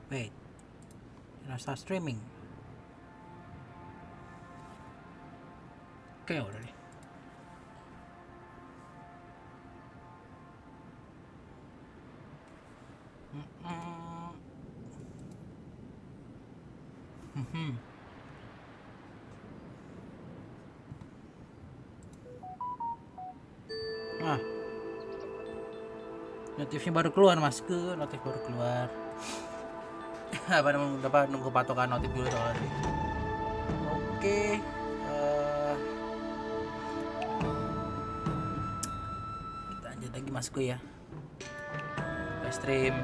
Wait, start streaming. Oke, udah deh. Ah, notifnya baru keluar, Masku. Notif baru keluar. Apa nunggu patokan notif dulu soalnya. Oke. Kita lanjut lagi, Masku ya. Live stream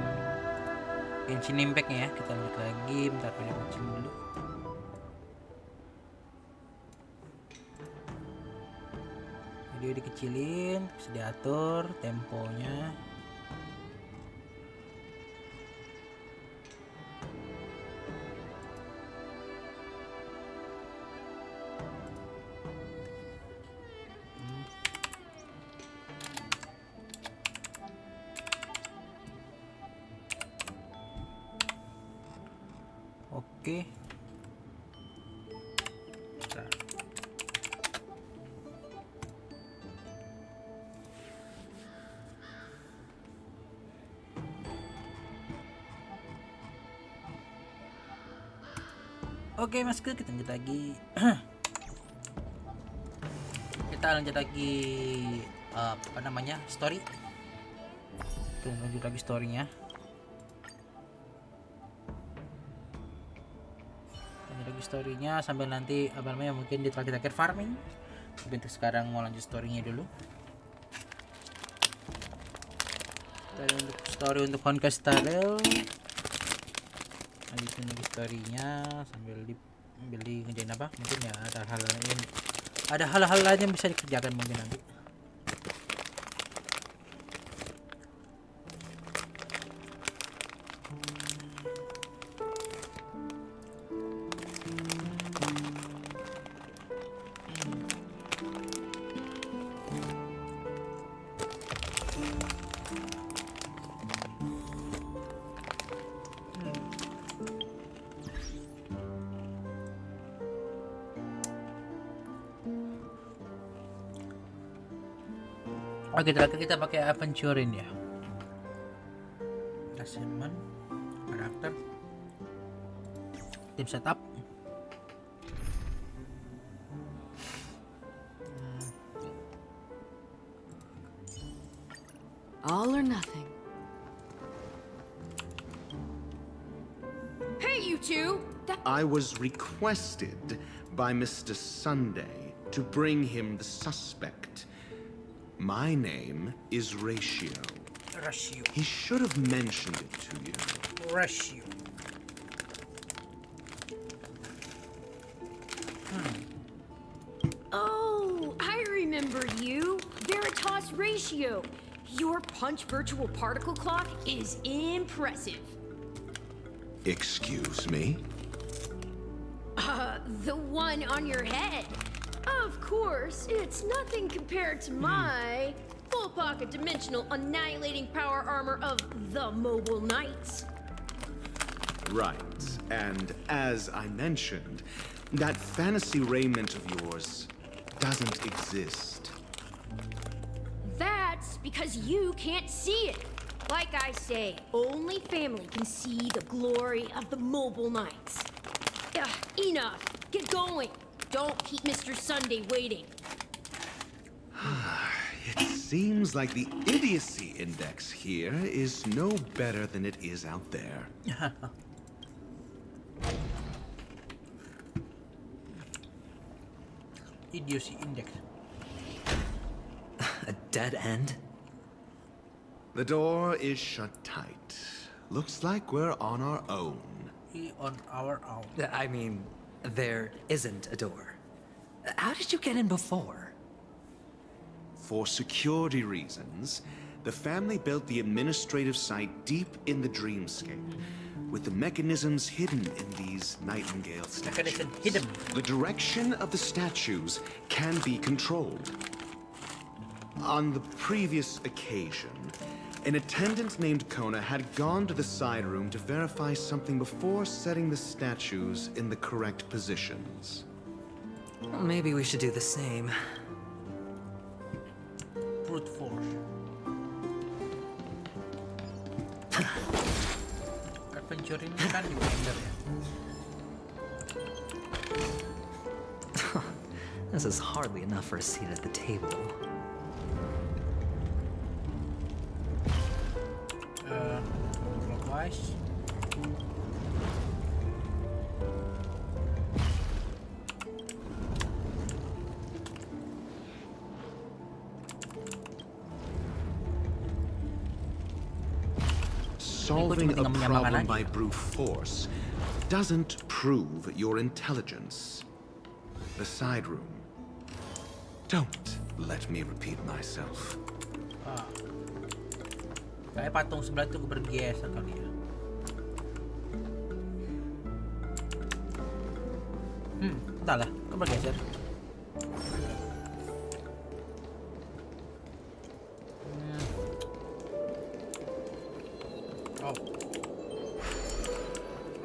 Genshin Impact ya. Kita lanjut lagi. Bentar, video kucing dulu. Video dikecilin, bisa diatur temponya. Oke. Oke, Masku, kita lanjut lagi. Kita lanjut lagi apa namanya? Story. Kita lanjut lagi story-nya. Lanjut lagi story-nya sambil nanti apa namanya mungkin di terakhir farming. Tapi untuk sekarang mau lanjut story-nya dulu. Story untuk Honkai Starrail. Lanjutin lagi story-nya sambil ngerjain apa mungkin ya, ada hal-hal lain yang bisa dikerjakan mungkin nanti. Oke, terakhir kita pakai aventurin ya. Assignment, karakter, tim setup. All or nothing. Hey, you two! I was requested by Mr. Sunday to bring him the suspect. My name is Ratio. He should have mentioned it to you. Ratio. Oh, I remember you. Veritas Ratio. Your punch virtual particle clock is impressive. Excuse me? The one on your head. Of course, it's nothing compared to my full pocket dimensional annihilating power armor of the Mobile Knights. Right. And as I mentioned, that fantasy raiment of yours doesn't exist. That's because you can't see it. Like I say, only family can see the glory of the Mobile Knights. Enough. Get going. Don't keep Mr. Sunday waiting. It seems like the idiocy index here is no better than it is out there. Idiocy index. A dead end? The door is shut tight. Looks like we're on our own. On our own. I mean, there isn't a door. How did you get in before? For security reasons, the family built the administrative site deep in the dreamscape, with the mechanisms hidden in these nightingale statues. Hidden. The direction of the statues can be controlled. On the previous occasion, An attendant named Kona had gone to the side room to verify something before setting the statues in the correct positions. Well, maybe we should do the same. Brute force. Adventure ini kan di Blender ya. This is hardly enough for a seat at the table. Clockwise. Solving a problem by brute force doesn't prove your intelligence. The side room. Don't let me repeat myself. Kayak patung sebelah itu bergeser kali ya. Entahlah, kok bergeser. Oh.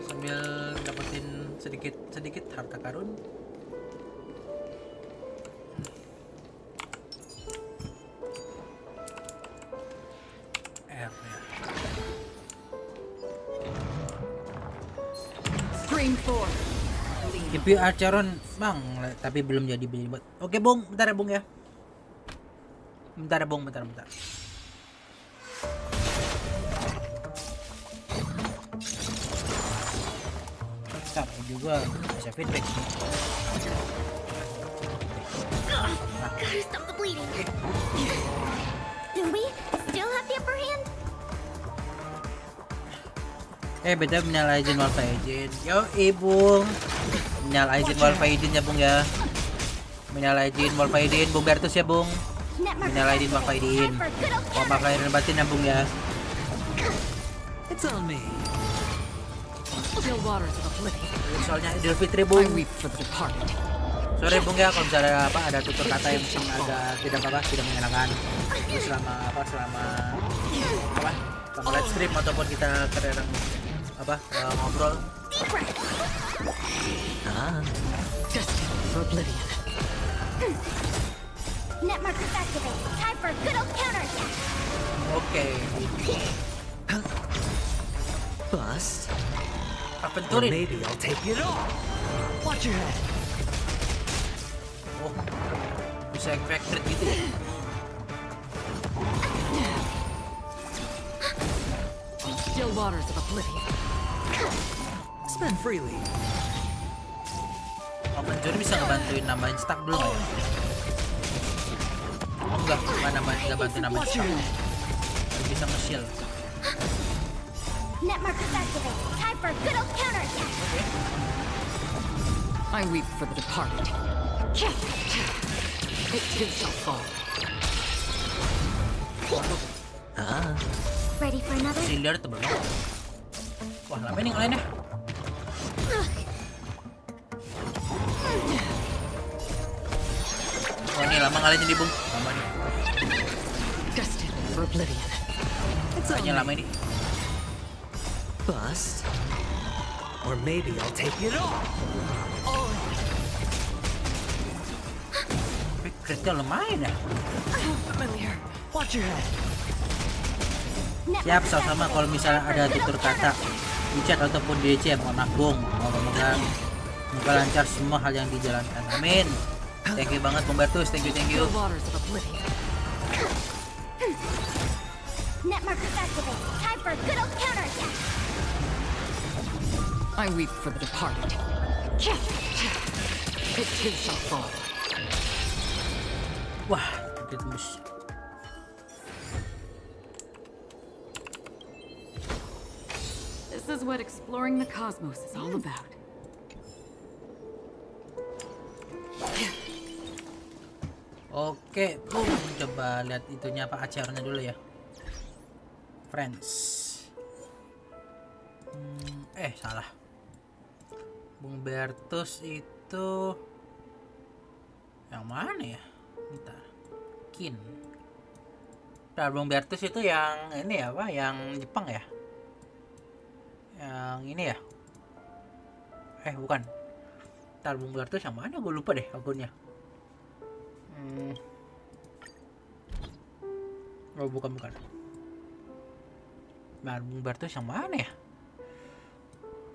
Sambil dapetin sedikit harta karun. GPU acheron bang, tapi belum jadi buat. Oke bung, bentar ya bung ya. Bentar. Capek juga bisa feedback. Gotta stop the bleeding. Do we still have the upper hand? Beda minal aizin wal faizin. Yo bung. Minal aizin wal faizin ya bung ya. Minal aizin wal faizin Bung Bertus ya bung. Minal aizin wal faizin. Oh maaf lahir dan batin ya bung ya. It's on me. Soalnya Idul Fitri bung. Sorry bung ya kalau misalnya ada tutur kata yang mungkin agak tidak menyenangkan. Terus selama live stream ataupun kita kadang ngobrol. Oke. Bust. Aventurin. Maybe I'll take it all. Watch your head. Oh, bisa efek crit gitu ya? Still waters of oblivion. Spend freely. Aventurin bisa ngebantuin nambahin stack dulu nggak ya? Oh enggak bantuin nambahin stack. Bisa nge-shield. Net markers activate. Time for good old counterattack. I weep for the departed. It too shall fall. Ready for another? Shielder tebel banget. Wah, lama ini ngelainnya. Wah, ini lama ngalahin di bung. Lama nih. Destined for oblivion. Kayaknya lama ini. Bust. Or maybe I'll take it all. Tapi critnya lumayan ya. Watch your head. Siap, sama-sama kalau misalnya ada tutur kata di chat ataupun di DC, mohon maaf bung. Moga lancar semua hal yang dijalankan. Amin. Thank you banget Bung Bertus, thank you. Net markers activate. Time for good old counterattack. I weep for the departed. It too shall fall. Wah, tembus. This is what exploring the cosmos is all about. Oke, coba lihat itunya apa acaranya dulu ya. Friends. Salah. Bung Bertus itu yang mana ya? Bentar. Bung Bertus itu yang ini ya, apa? Yang Jepang ya? Yang ini ya? Bukan. Bung Bertus yang mana? Gue lupa deh akunnya. Oh, bukan. Bung Bertus yang mana ya?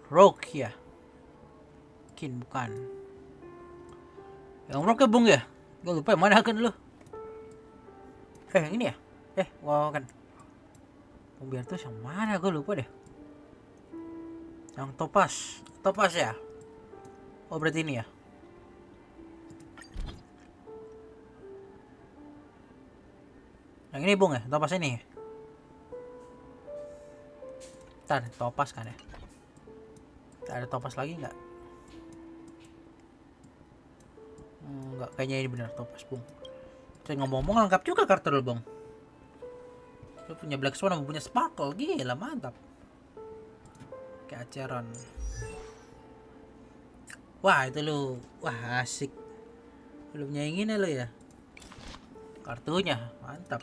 Rock ya? Mungkin bukan. Yang Rock ya, Bung ya? Gue lupa yang mana akun lu. Yang ini ya? Wow kan. Bung Bertus yang mana? Gue lupa deh. Yang Topaz ya? Oh, berarti ini ya? Yang ini, Bung ya? Topaz ini. Ntar, Topaz kan ya? Ada Topaz lagi nggak? Nggak, kayaknya ini benar Topaz, Bung. Saya ngomong-ngomong lengkap juga kartu lu, Bung. Lu punya Black Swan sama punya Sparkle, gila mantap. Kayak acheron. Wah, itu lu. Wah, asik. Lu punya yang ini lu ya. Kartunya mantap.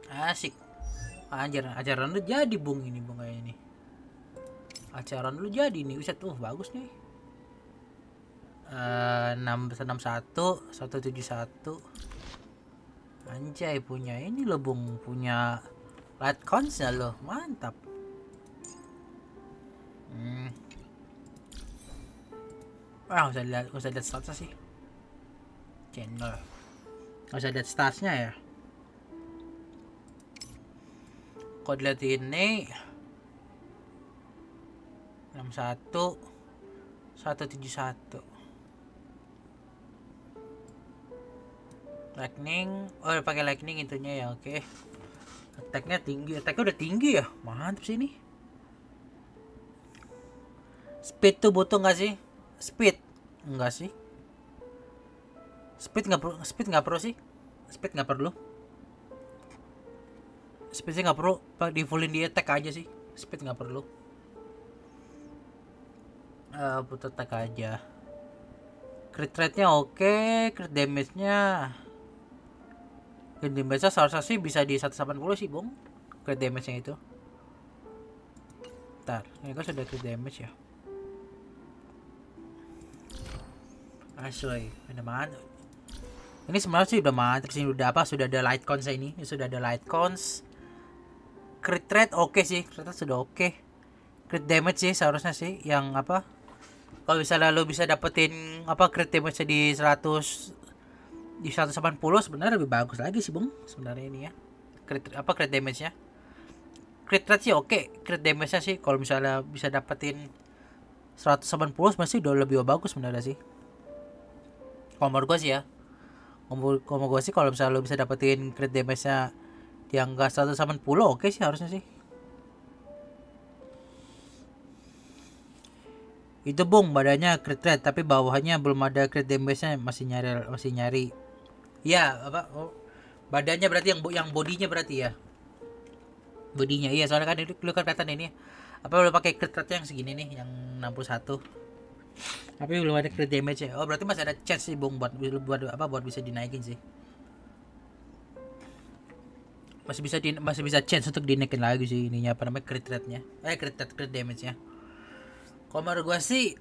Asik. Anjir, acheron lu jadi, Bung, ini Bung kayak ini. Acheron lu jadi nih. Uset, bagus nih. 661 171. Anjay, punya ini lo, Bung, punya light consnya lo, mantap. Usah lihat statsnya sih. Channel. Usah lihat statsnya ya. Kode lihat ini 61 171. Lightning, pakai lightning intinya ya, oke. Attacknya udah tinggi ya, mantap sih ini. Speed tuh butuh nggak sih? Speed enggak sih? Speed nggak perlu sih. Speed nggak perlu. Speed sih nggak perlu, di fullin di attack aja sih. Speed nggak perlu. Butuh attack aja. Crit rate-nya oke, crit damage-nya seharusnya sih bisa di 180 sih, Bung. Crit damage-nya itu. Ntar, ini kan sudah crit damage ya. Asoy, ada mana? Ini sebenarnya sih udah mantap sih, sudah ada light cons ini. Sudah ada light cons. Crit rate oke sih, crit rate sudah oke. Crit damage sih seharusnya sih yang apa? Kalau misalnya lo bisa dapetin crit damage di 180 sebenarnya lebih bagus lagi sih, Bung. Sebenarnya ini ya. Crit damage-nya. Crit rate sih oke, crit damage-nya sih kalau misalnya bisa dapetin 180 masih udah lebih bagus sebenarnya sih. Kalau menurut gue sih ya. Kalau gue sih kalau misalnya lo bisa dapetin crit damage-nya di angka 180 oke sih harusnya sih. Itu, Bung, badannya crit rate tapi bawahnya belum ada crit damage-nya, masih nyari. Ya, badannya berarti yang bodinya berarti ya. Bodinya iya, soalnya kan lu kan kelihatan ini. Udah pakai crit rate yang segini nih, yang 61. Tapi belum ada crit damage-nya. Oh, berarti masih ada chance sih, Bung, buat bisa dinaikin sih. Masih bisa chance untuk dinaikin lagi sih ininya crit rate-nya. Crit damage-nya. Kalau menurut gue sih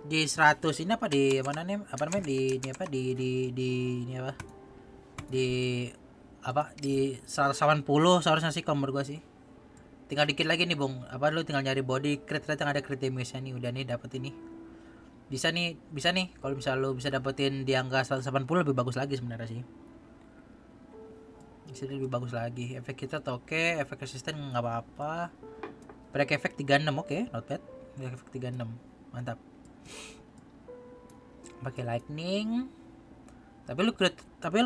di 100 ini di 180 seharusnya sih kalau menurut gue sih. Tinggal dikit lagi nih, Bung. Lu tinggal nyari body crit rate yang ada crit damage-nya nih, udah nih dapet ini. Bisa nih kalau misalnya lu bisa dapetin di angka 180 lebih bagus lagi sebenarnya sih. Bisa lebih bagus lagi. Efek kita oke, efek resisten nggak apa-apa. Break efek 36 oke, not bad. Break efek 36 mantap. Pakai lightning. Tapi lu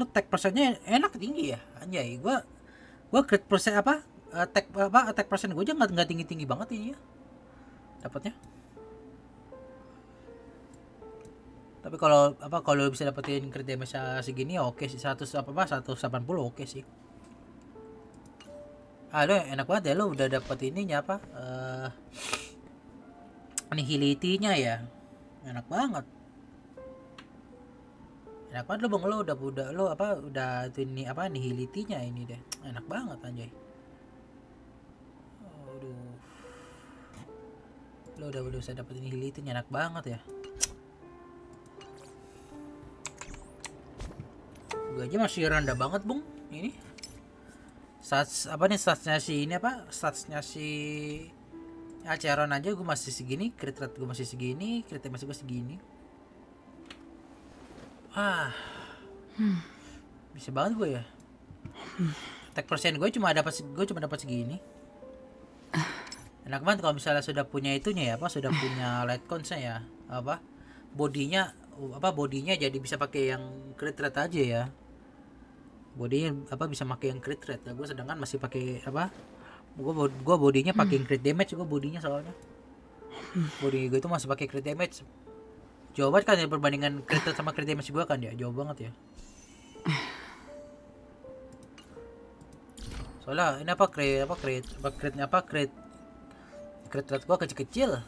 attack persennya enak tinggi ya. Anjay, gua crit persen attack persen gua aja enggak tinggi-tinggi banget ini ya. Dapatnya. Tapi kalau bisa dapetin crit damage segini ya oke sih. 180 oke sih. Lo enak banget ya, lo udah dapet ininya nihility-nya ya. Enak banget Enak banget lo bang, lo udah ini apa nihilitinya ini deh, enak banget anjay. Aduh, lo udah bisa dapetin nihilitinya, enak banget ya. Gue aja masih rendah banget bung ini. Statsnya si acheron aja gue masih segini, crit rate gue masih segini, crit masih gue segini. Bisa banget gue ya. Attack persen gue cuma dapat segini. Enak banget kalau misalnya sudah punya itunya ya, sudah punya light consnya ya, bodinya jadi bisa pakai yang crit rate aja ya. Bodinya bisa pakai yang crit rate. Gue sedangkan masih pakai gue bodinya pakai crit damage, gue bodinya soalnya. Body gue itu masih pakai crit damage. Jauh banget kan ya perbandingan crit rate sama crit damage gue kan ya, jauh banget ya. Soalnya ini crit rate gue kecil-kecil.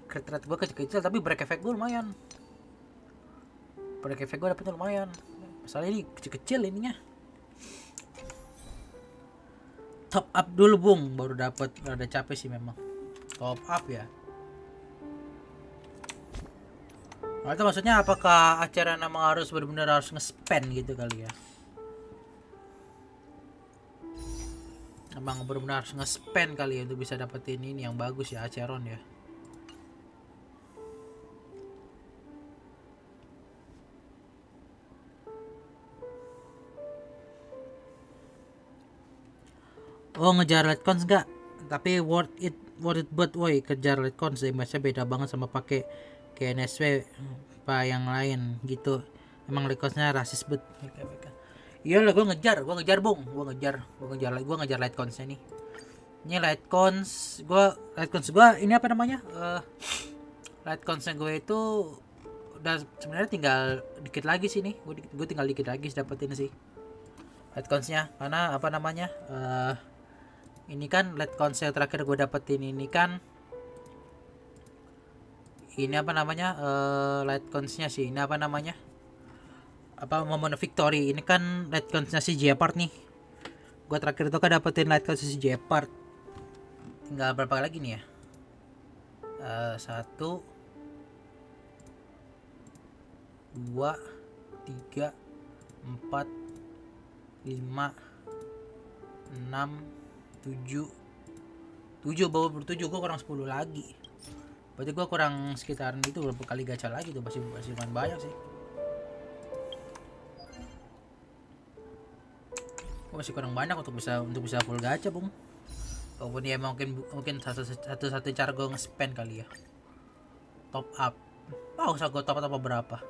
Crit rate gue kecil-kecil tapi break effect gue lumayan. Break effect gue dapetnya lumayan. Soalnya ini kecil-kecil ininya. Top up dulu bung, baru dapat. Rada capek sih memang. Top up ya. Itu maksudnya apakah acara memang harus benar-benar harus nge-spend gitu kali ya? Emang benar-benar harus nge-spend kali ya untuk bisa dapetin ini yang bagus ya, acheron ya. Oh ngejar light cons enggak? Tapi worth it but woi kejar light cons damage-nya beda banget sama pakai KNSW apa yang lain gitu. Emang light cons-nya rasis bet. Iya lah gue ngejar bung, gue ngejar light cons-nya nih. Ini light cons gue ini apa namanya? Light cons-nya gue itu udah sebenarnya tinggal dikit lagi sih nih. Gue tinggal dikit lagi dapetin sih light cons-nya, karena apa namanya? Ini kan light cons yang terakhir gue dapetin ini kan ini apa namanya light cons-nya sih ini apa namanya momen victory. Ini kan light cons-nya si Jeopard nih. Gue terakhir itu kan dapetin light cons si Jeopard. Tinggal berapa lagi nih ya? 1 2 3 4 5 6 7 bawa ber-7, gue kurang 10 lagi. Berarti gue kurang sekitaran itu berapa kali gacha lagi tuh, masih lumayan banyak sih. Gue masih kurang banyak untuk bisa full gacha bung. Walaupun ya mungkin satu cara gue nge-spend kali ya. Top up. Usah gue top up berapa?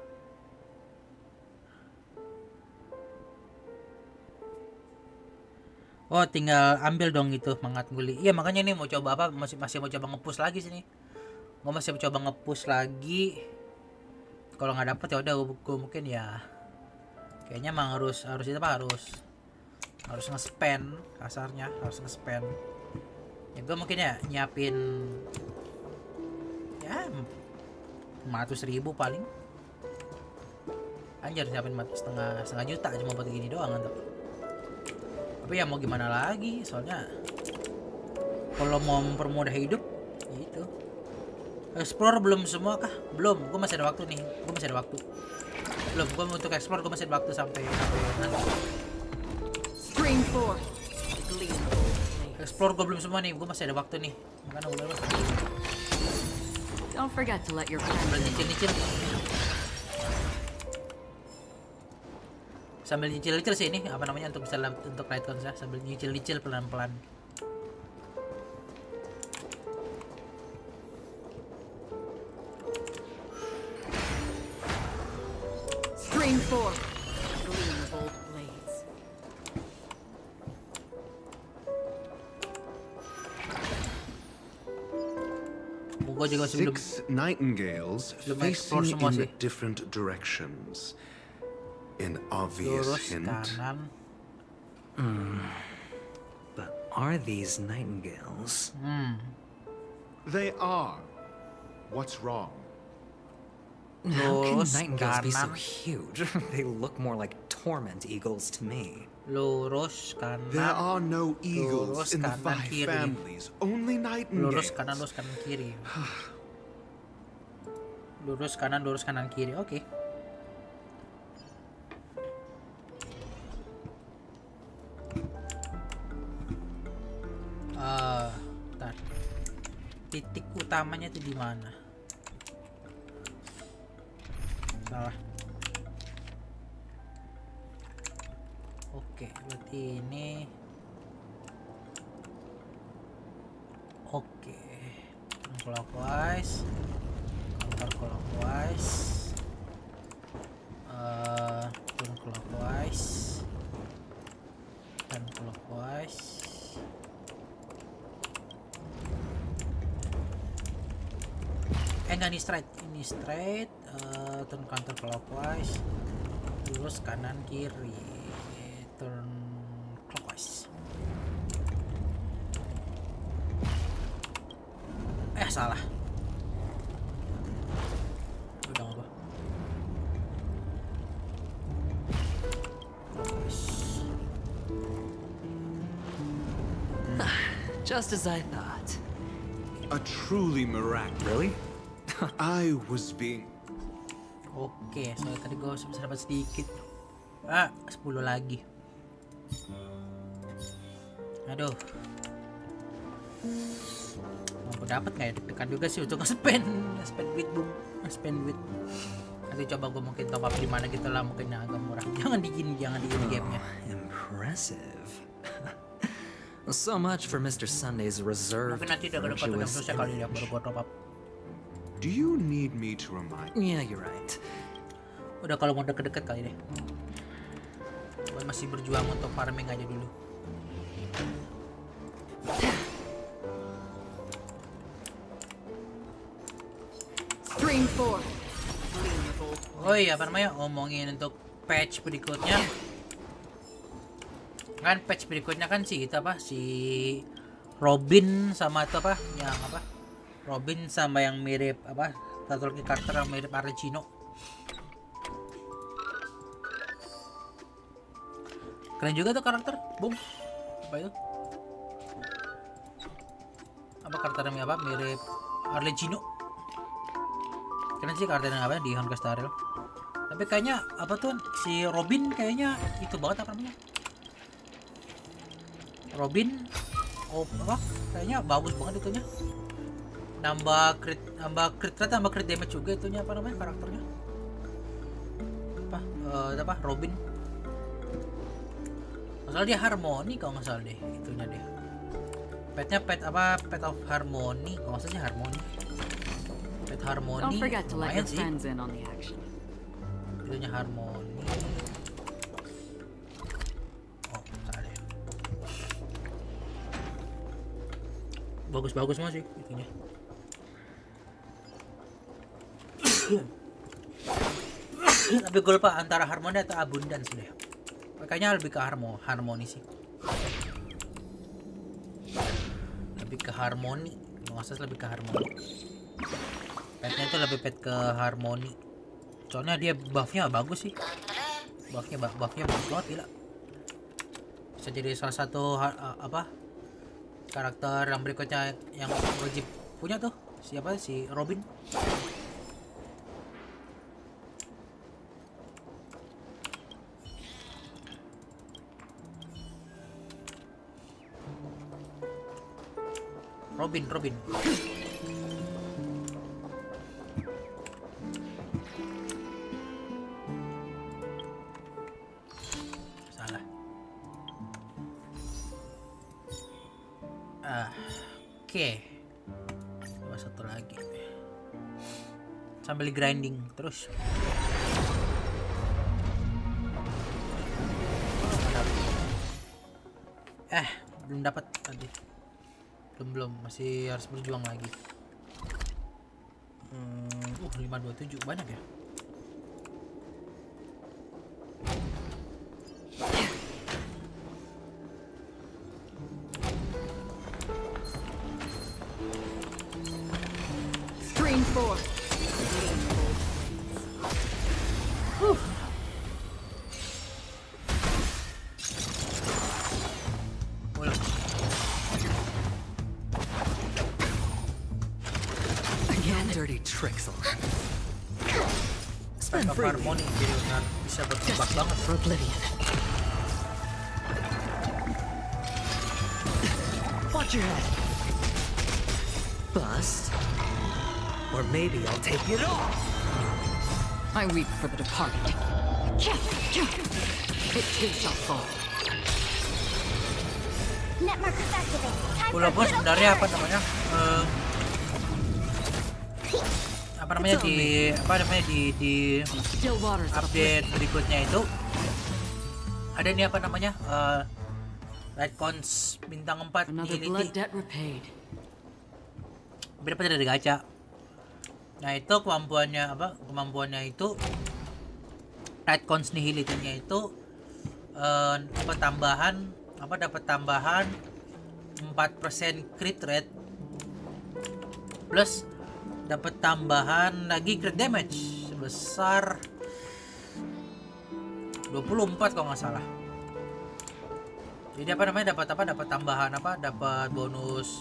Oh tinggal ambil dong itu mangat guli. Iya makanya nih mau coba masih mau coba nge-push lagi sini. Gue masih mau coba nge-push lagi. Kalau nggak dapet ya udah gue mungkin ya kayaknya emang harus nge-spend kasarnya, harus nge-spend. Ya gue mungkin ya nyiapin ya 500.000 paling. Anjir nyiapin setengah juta cuma buat gini doang untuk. Tapi ya mau gimana lagi, soalnya kalau mau mempermudah hidup gitu. Explore belum semua kah? Belum, gue masih ada waktu nih. Belum, gue untuk explore gue masih ada waktu sampai nanti. Explore gue belum semua nih, gue masih ada waktu nih. Makanya udah lah. Don't forget to let your friends Nyicil. Sambil nyicil sih ini apa namanya untuk bisa untuk light cons ya, sambil nyicil pelan-pelan. Stream 4. Gleam bold blades. Gua juga sebelum 6 nightingales facing in different directions. An obvious hint. Kanan. But are these nightingales? They are. What's wrong? How can Lurus nightingales be so kanan. huge? They look more like torment eagles to me. Lurus There kanan. are no eagles Lurus in the kanan, 5 kiri. families, only Lurus kanan, nightingales. kiri. Lurus kanan, kiri. Oke. Bentar. Titik utamanya itu di mana? Salah. Oke, berarti ini. Oke. Clockwise. Counter clockwise. Turun clockwise. Dan clockwise. Enggak, ini straight, turn counter clockwise, lurus kanan kiri, turn clockwise. Salah. Udah apa? Just as I thought. A truly miraculous. Really? I was being... Oke, soalnya tadi gue bisa dapat sedikit. 10 lagi. Aduh. Mampu dapat nggak ya? Deg-degan juga sih untuk nge-spend duit, Bung. Nge-spend duit. Nanti coba gue mungkin top up di mana gitu lah, mungkin yang agak murah. Jangan di gamenya. Impressive. So much for Mr. Sunday's reserved Mungkin nanti udah ada konten virtuous terusnya kali ya, baru gue top up. Do you need me to remind Yeah, you're right. Udah kalau mau deket-deket kali deh. Gue masih berjuang untuk farming aja dulu. Stream 4. Oh iya, apa namanya, ngomongin untuk patch berikutnya. Kan patch berikutnya kan si Robin sama itu apa yang apa, Robin sama yang mirip apa, satu lagi karakter yang mirip Arlecchino. Keren juga tuh karakter, Bung. Apa itu? Apa karakternya apa, mirip Arlecchino. Keren sih karakternya apa di Honkai Starrail. Tapi kayaknya apa tuh, si Robin kayaknya itu banget, apa namanya, Robin, apa, kayaknya bagus banget itunya. Nambah crit rate, nambah crit damage juga itunya, apa namanya karakternya. Apa Robin. Masalah dia harmoni kalau nggak salah deh itunya deh. Petnya pet of harmoni, kalau nggak salah harmoni. Pet harmoni. Don't forget to let your Lumayan sih. friends in on the action. Itunya harmoni. Bagus-bagus semua sih itunya. Tapi gue lupa antara harmoni atau abundance deh. Kayaknya lebih ke harmoni sih. Lebih ke harmoni. Maksudnya lebih ke harmoni. Petnya itu lebih pet ke harmoni. Soalnya dia buffnya bagus sih. Buffnya bagus banget, gila. Bisa jadi salah satu karakter yang berikutnya yang wajib punya tuh, siapa si Robin. Robin. Salah. Oke. Coba satu lagi. Sambil grinding terus. Belum dapat tadi. Belum, masih harus berjuang lagi. 527 banyak ya. Stream 4. tricks on. Spend harmoni jadi benar bisa berkembang banget. For oblivion. Watch your head. Bust. Or maybe I'll take it off. I weep for the departed. It too shall fall. Net markers activate. Time for Walaupun good old sebenarnya apa counters. namanya di Still waters of update berikutnya itu ada nih apa namanya light cons bintang 4 another Nihility. blood debt repaid. Beda pada dari gacha. Nah itu kemampuannya itu light cons Nihility-nya itu dapat tambahan 4% crit rate plus dapat tambahan lagi crit damage sebesar 24 kalau nggak salah. Jadi dapat tambahan dapat bonus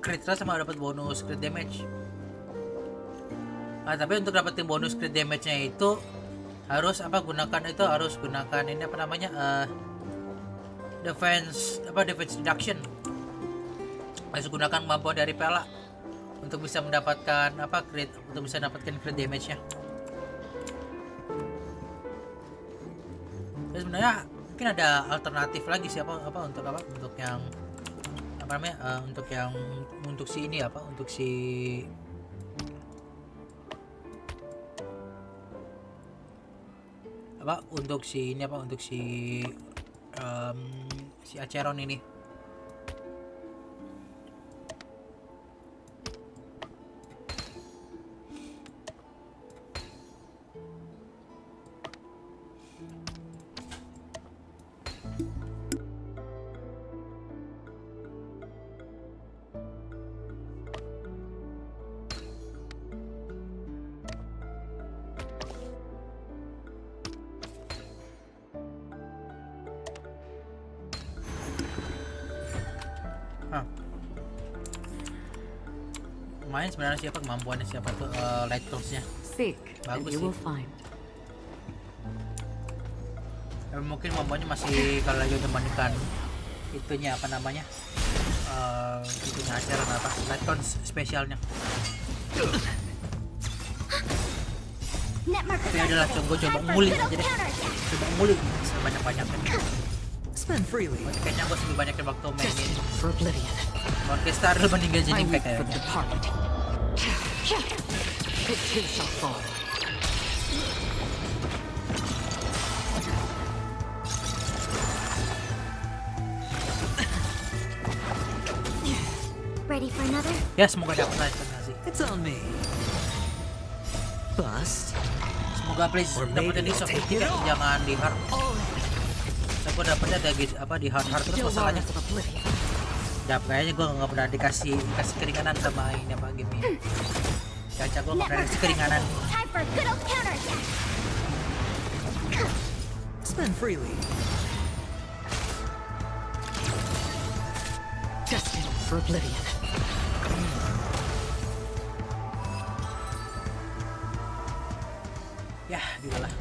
crit rate sama dapat bonus crit damage. Nah, tapi untuk dapetin bonus crit damage-nya itu harus gunakan ini defense reduction. Harus gunakan kemampuan dari Pela untuk bisa mendapatkan crit damage-nya. Terus sebenarnya mungkin ada alternatif lagi sih untuk si acheron ini. Lumayan sebenarnya kemampuannya tuh light cons-nya. Seek, and Bagus you sih. will find. Mungkin kemampuannya masih kalau lagi dibandingkan itunya itunya acheron light cons spesialnya. Net markers Tapi adalah activate. coba Time for ngulik good old aja deh. counters. Coba ngulik sebanyak-banyaknya. Spend freely. Kayaknya gue lebih banyak waktu mainin For oblivion. Starrail banding I Genshin weep Impact for the kayaknya. departed. It too shall fall. Ready for another? Ya semoga dapat light cons sih. It's on me. Bust. Semoga please Or dapetin maybe di I'll soft take ticket, it off. jangan di hard. Saya dapetnya di hard terus Still masalahnya. waters of oblivion. Kayaknya gue nggak pernah dikasih keringanan sama ini game ini. Gacha gue nggak pernah dikasih keringanan. Time for good old counters. Spend freely. Destined for oblivion. Ya, gitulah.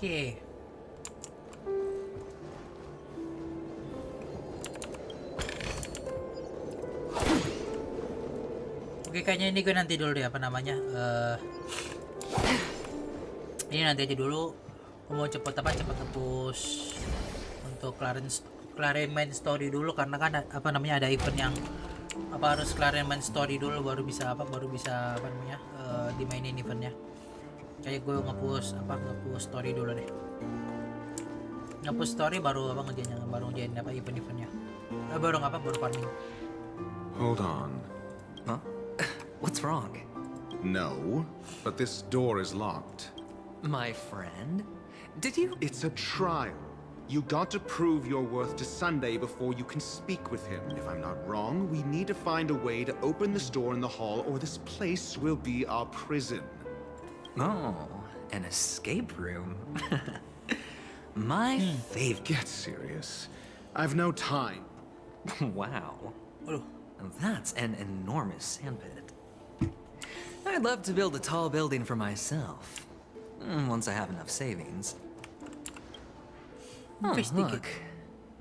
Oke. Oke, kayaknya ini gue nanti dulu deh ini nanti aja dulu. Gue mau cepet nge-push untuk kelarin main story dulu karena kan ada event yang harus kelarin main story dulu baru bisa dimainin eventnya. Kayak gue nge-push story dulu deh. Nge-push story baru ngerjain event-eventnya. Baru farming. Hold on. Huh? What's wrong? No, but this door is locked. My friend? Did you? It's a trial. You got to prove your worth to Sunday before you can speak with him. If I'm not wrong, we need to find a way to open this door in the hall, or this place will be our prison. Oh, an escape room. My favorite. Get serious. I've no time. Wow. That's an enormous sandpit. I'd love to build a tall building for myself. Once I have enough savings. Oh, look.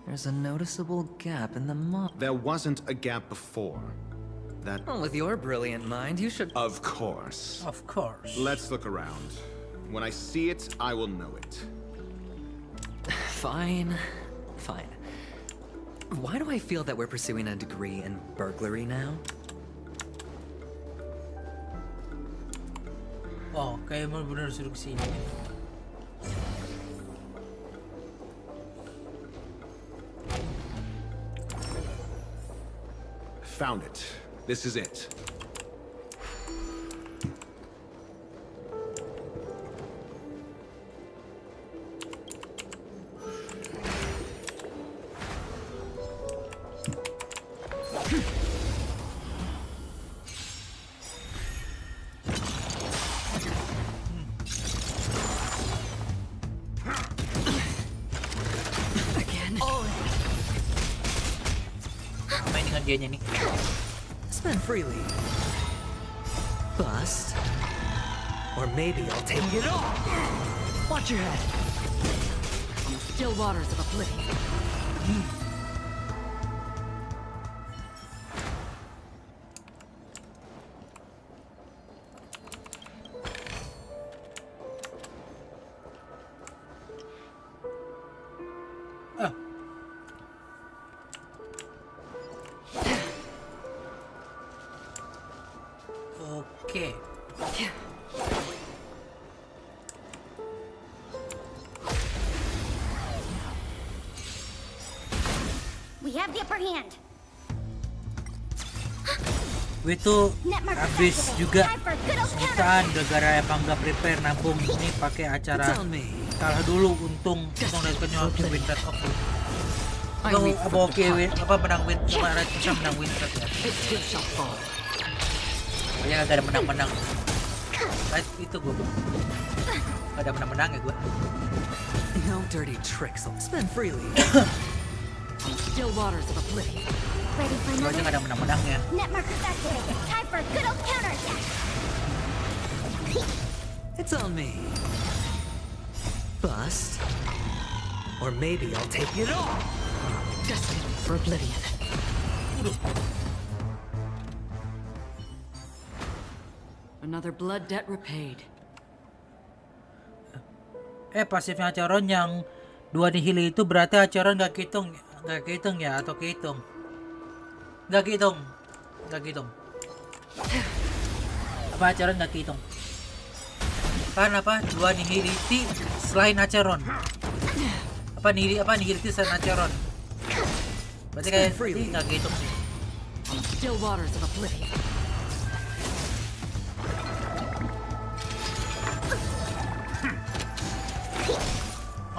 There's a noticeable gap in the map. There wasn't a gap before. That... Well, with your brilliant mind, you should... Of course. Of course. Let's look around. When I see it, I will know it. Fine. Fine. Why do I feel that we're pursuing a degree in burglary now? Oh, kayak bener-bener suruh kesini. Found it. This is it. Main dengan dianya nih. Spend freely. Bust. Or maybe I'll take it all. Watch your head. On the still waters of oblivion. Oke. We have the upper hand. Gue tuh habis juga sultan gara-gara emang gak prepare nabung ini pakai acara kalah dulu untung dari kenyal win rate off. Lo oke apa menang win kemarin bisa menang win rate ya. Ya gak ada menang-menang. Right, itu gue. Gak ada menang-menang ya gue. No dirty tricks. I'll spend freely. On the still waters of oblivion. Ready for Gue aja another? gak ada menang-menangnya. Net markers activated. Time for a good old counterattack. It's on me. Bust. Or maybe I'll take it all. Destined for oblivion. Another blood debt repaid. Pasifnya acheron yang 2 nihili itu berarti acheron gak kehitung ya atau kehitung? Gak kehitung. Apa acheron gak kehitung? Kan apa 2 nihility selain acheron? Apa nihility selain acheron? Berarti kayak ini gak kehitung sih. On the still waters of oblivion.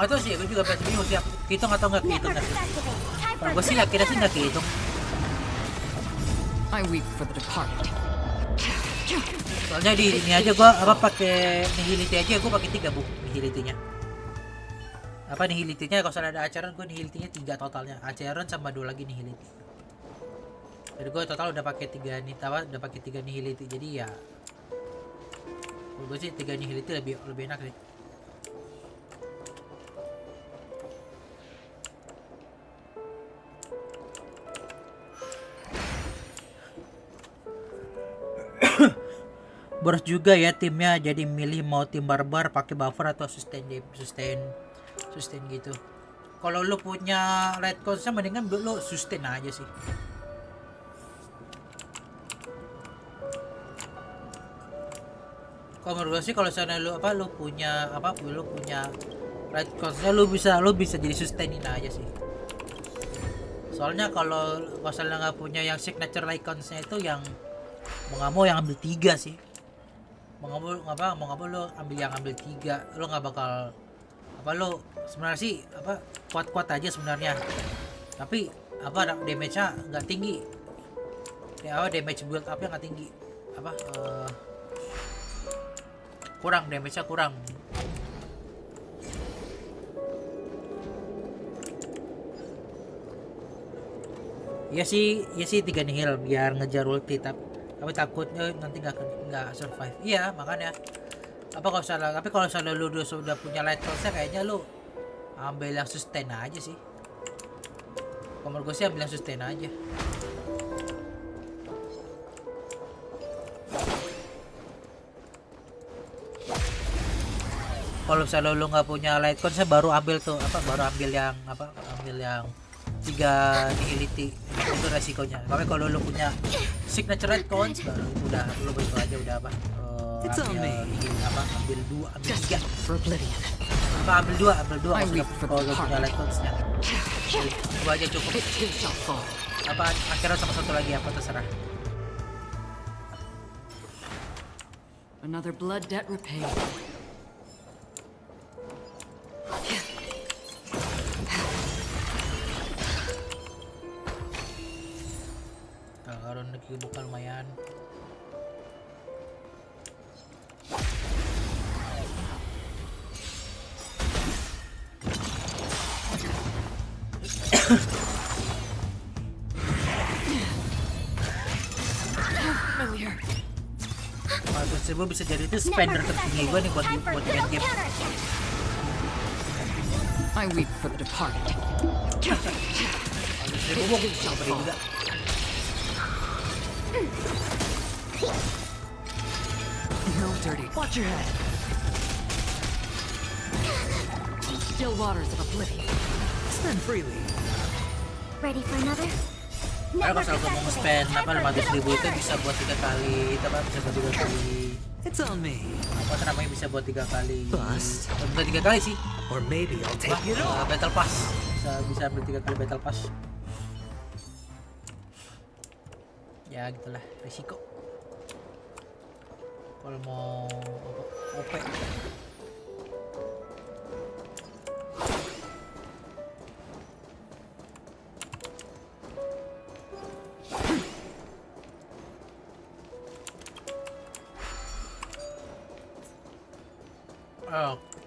Gak tau sih, gue juga masih bingung siap kehitung atau nggak Net kehitung. markers activated. Time for Kalau a gue sih good yakin sih nggak kehitung. I weep for the departed. Soalnya di ini aja gue apa pakai nihility aja, gue pakai 3 bu nihility-nya. Apa nihility-nya kalau ada acheron gue nihility-nya 3 totalnya. Acheron sama 2 lagi nihility. Jadi gue total udah pakai 3 nih, udah pakai 3 nihility. Jadi ya gue sih 3 nihility lebih enak sih. Boros juga ya timnya, jadi milih mau tim barbar pakai buffer atau sustain gitu. Kalau lu punya light cost mendingan lu sustain aja sih. Kalau menurut gue sih kalau misalnya lu punya light cost-nya lu bisa jadi sustainin aja sih. Soalnya kalau misalnya nggak punya yang signature light cost-nya itu yang mau nggak mau yang ambil 3 sih. mau ngapa lo ambil 3, lo nggak bakal lo sebenarnya sih kuat aja sebenarnya, tapi damage-nya nggak tinggi ya, damage build up-nya nggak tinggi, kurang damage-nya kurang. Ya sih 3 nihil biar ngejar ulti, tapi takutnya nanti nggak survive. Iya makanya kalau misalnya lu sudah punya light source-nya, kayaknya lu ambil yang sustain aja sih. Menurut gue sih ambil yang sustain aja. Kalau misalnya lu nggak punya light source, baru ambil yang 3 nihility, itu resikonya. Tapi kalau lu punya signature red coins, baru udah lu begitu aja udah ambil 2, ambil 3 ambil 2 kalau lu punya light coins-nya. Itu aja cukup. Acheron sama satu lagi terserah. Another blood debt repaid. Kalau buka lumayan. Kalau bisa jadi itu spender tertinggi gue nih buat main game. I weep for the departed. Kalau gue bisa beri juga. No dirty. Watch your head. Still waters of oblivion. Spend freely. Ready for another? Kalau kalau mau spend 500.000 itu bisa buat 3 kali, bisa buat 3 kali. It's on me. Namanya bisa buat 3 kali. Bust. Bukan 3 kali sih. Or maybe I'll take it all. Battle pass. Bisa ambil 3 kali battle pass. Ya gitulah risiko. Kalau mau OP.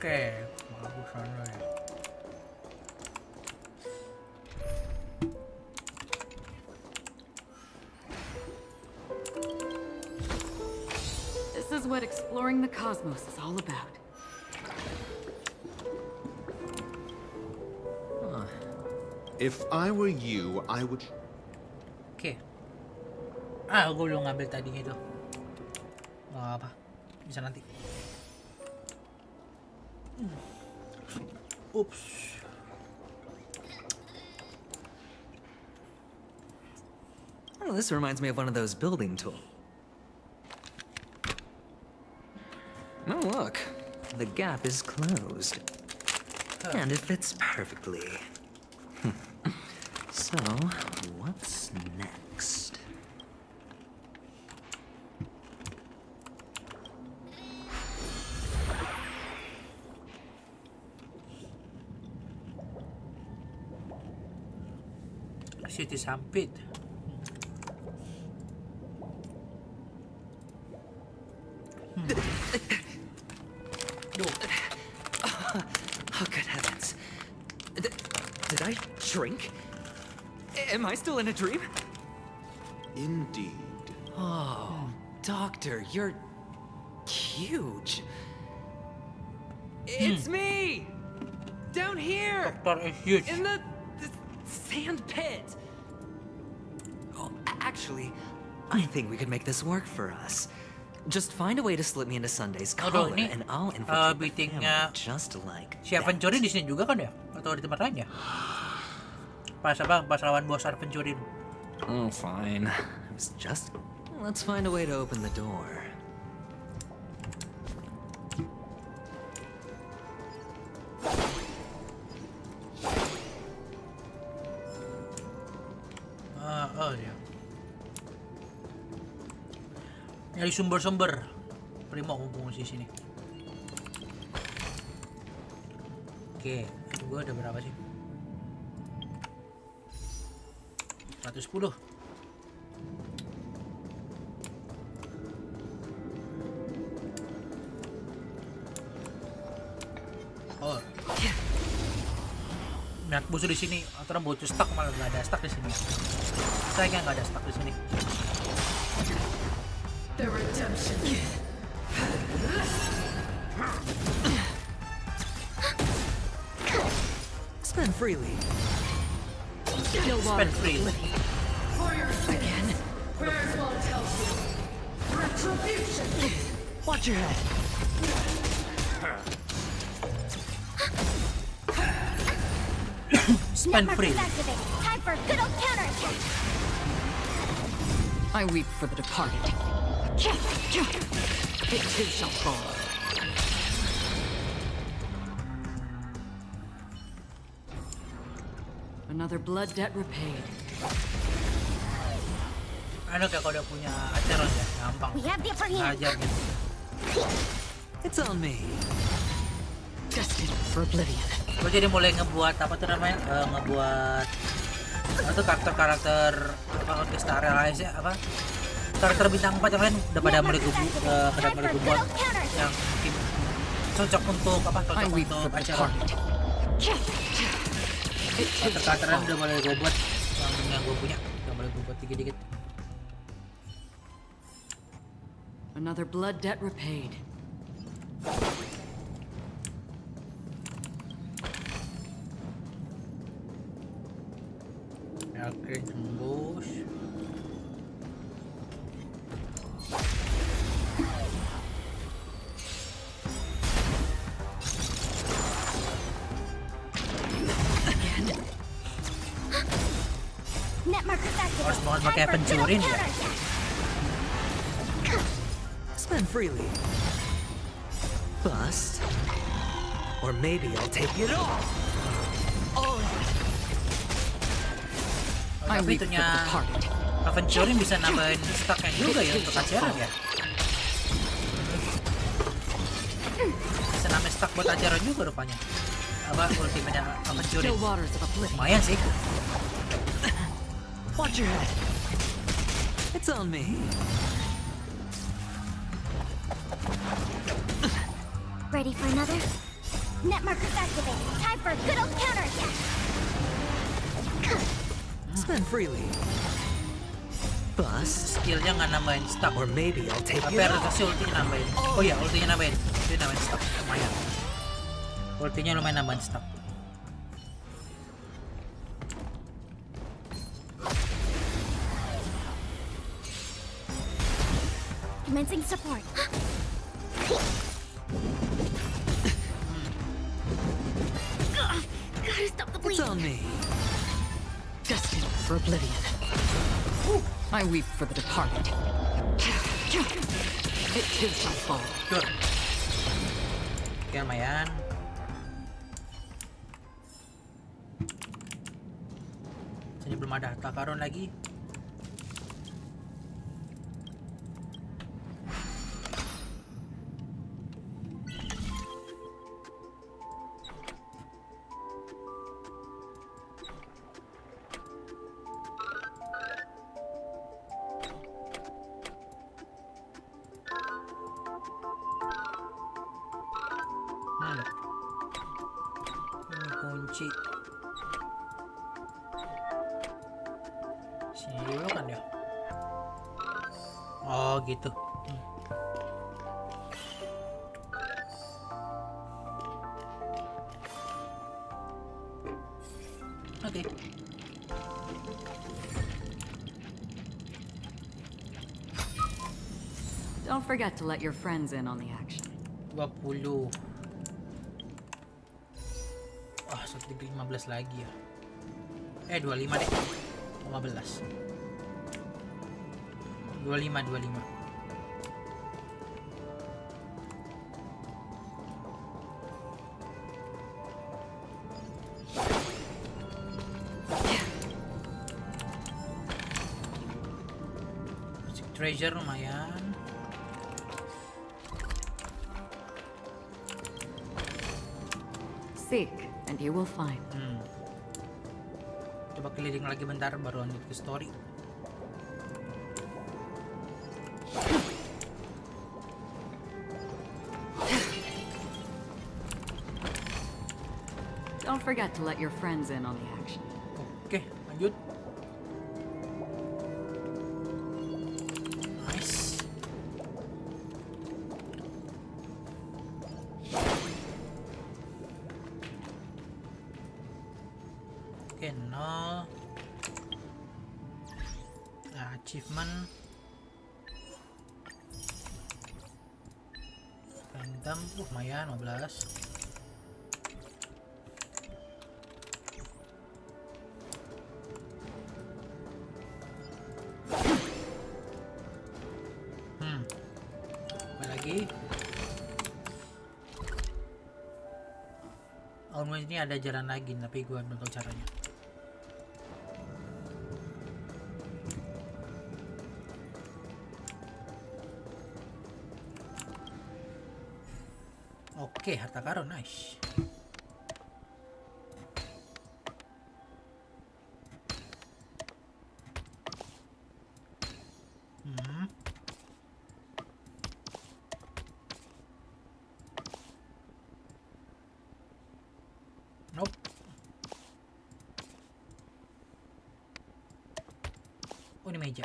Oke, bagus sana ya. This is what exploring the cosmos is all about. If I were you, I would... Oke. Gue belum ngambil tadinya itu. Nggak apa, bisa nanti. Oops. Oh, this reminds me of one of those building tools. Oh, look. The gap is closed. And it fits perfectly. So, what's next? City Sampit. Oh, good heavens. Did I shrink? Am I still in a dream? Indeed. Oh, Doctor, you're huge. It's me! Down here! Doctor is huge. In the sand pit! Oh, actually, I think we could make this work for us. Just find a way to slip me into Sunday's collar, ini, and I'll infiltrate the beatingnya family just like si pencuri di sini juga kan ya? Atau di tempat lain ya? Pas lawan bos pencuri. Oh, fine. I was just... Let's find a way to open the door. Nyari sumber-sumber primo mumpung di sini. Oke, itu gua ada berapa sih? 110. Oh. Niat musuh di sini, antara bocor stuck malah nggak ada stuck di sini. Sayangnya nggak ada stuck di sini. The redemption. Spend freely. No Spend longer free. again. Prayers won't help you. Retribution. Watch your head. Spend Network free. is activated. Time for a good old counterattack. I weep for the departed. It too shall fall. Another blood debt repaid. Anu kayak kalau udah punya acheron ya, gampang. We have the upper hand. Ngajar gitu. It's on me. Destined for oblivion. Gue jadi mulai ngebuat apa tuh namanya? Ngebuat apa tuh karakter-karakter apa ke Starrail ya apa? Karakter bintang 4 yang lain udah pada mulai gue buat yang mungkin cocok untuk apa? I Cocok weep untuk for the acheron. departed. It too shall Karakter-karakteran fall. udah mulai gue buat yang gue punya, udah mulai gue buat dikit-dikit. Another blood debt repaid. Oke, tembus. Network is activated. Harus banget Time pakai for a good old pencurin ya. counterattack. Spend freely. Bust. Or maybe I'll take it all. All of it. I Tapi weep for the itunya departed. Aventurin bisa nambahin stacknya juga ya untuk acheron ya. Bisa nambahin stack buat acheron juga rupanya. Apa ultimate Aventurin? Still waters of oblivion. Lumayan sih. Watch your head. It's on me. Ready for another? Network is activated. Time for a good old counterattack. Spend freely. Bust. Skillnya nggak nambahin stack. Or maybe I'll take Tapi it harus all. kasih ultinya nambahin. Oh iya, ultinya nambahin. Dia nambahin stack lumayan. Ultinya lumayan nambahin stack. Commencing support. Gotta stop the It's bleeding. on me. Destined for oblivion. I weep for the departed. It too shall fall. Sure. Oke, lumayan. Sini belum ada harta karun lagi. Ini kunci. Sini dulu kan ya. Oh gitu. Oke. Don't forget to let your friends in on the action. 20. Wah, 15 lagi ya. 25 deh. 15. 25. Treasure lumayan. Seek, and you will find. Coba keliling lagi bentar baru lanjut ke story. Don't forget to let your friends in on the action. Oke, lanjut. Nice. Oke, nol. Nah, achievement. Random, lumayan 15. Apalagi almost ini ada jalan lagi tapi gue belum tahu caranya. Oke, harta karun, nice. Nope. Oh, ini meja.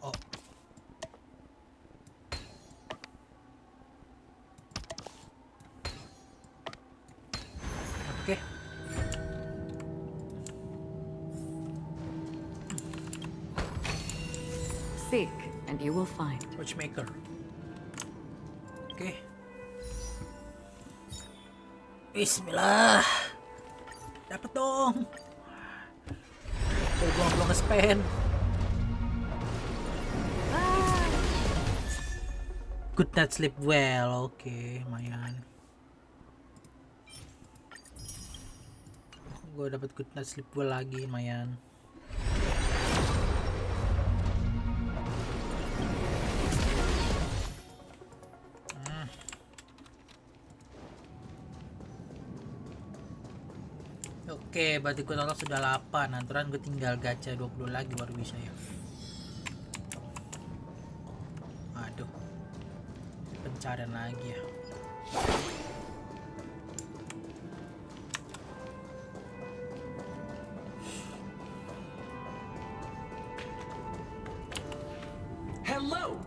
Oh. Oke. Seek, and you will find. Watchmaker. Oke. Bismillah. Dapat dong. Gue belum nge-spend. Good night, sleep well. Oke, lumayan. Gue dapat good night, sleep well lagi, lumayan. Oke, berarti gue total sudah 8. Aturan gue tinggal gacha 20 lagi baru bisa ya. Aduh. Pencarian lagi ya. Hello,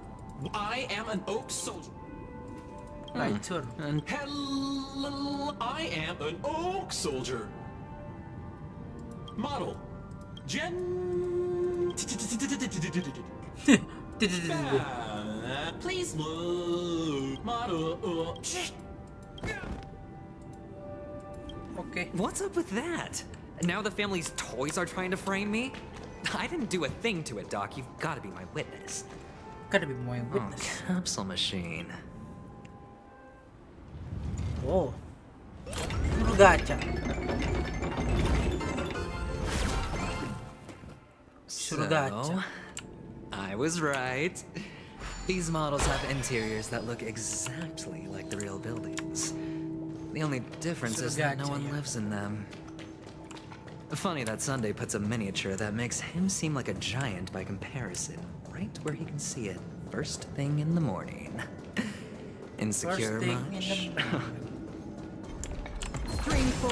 I am an oak soldier. Lighter. Hello, I am an oak soldier. Model. Please look. Model. Okay. What's up with that? Now the family's toys are trying to frame me? I didn't do a thing to it, Doc. You've got to be my witness. Gotta be my Oh, witness. capsule machine. Oh. Suruh gacha. Suruh gacha. I was right. These models have interiors that look exactly like the real buildings. The only difference is that no one lives in them. Funny that Sunday puts a miniature that makes him seem like a giant by comparison, right where he can see it first thing in the morning. Insecure First thing much? in the morning. Stream 4.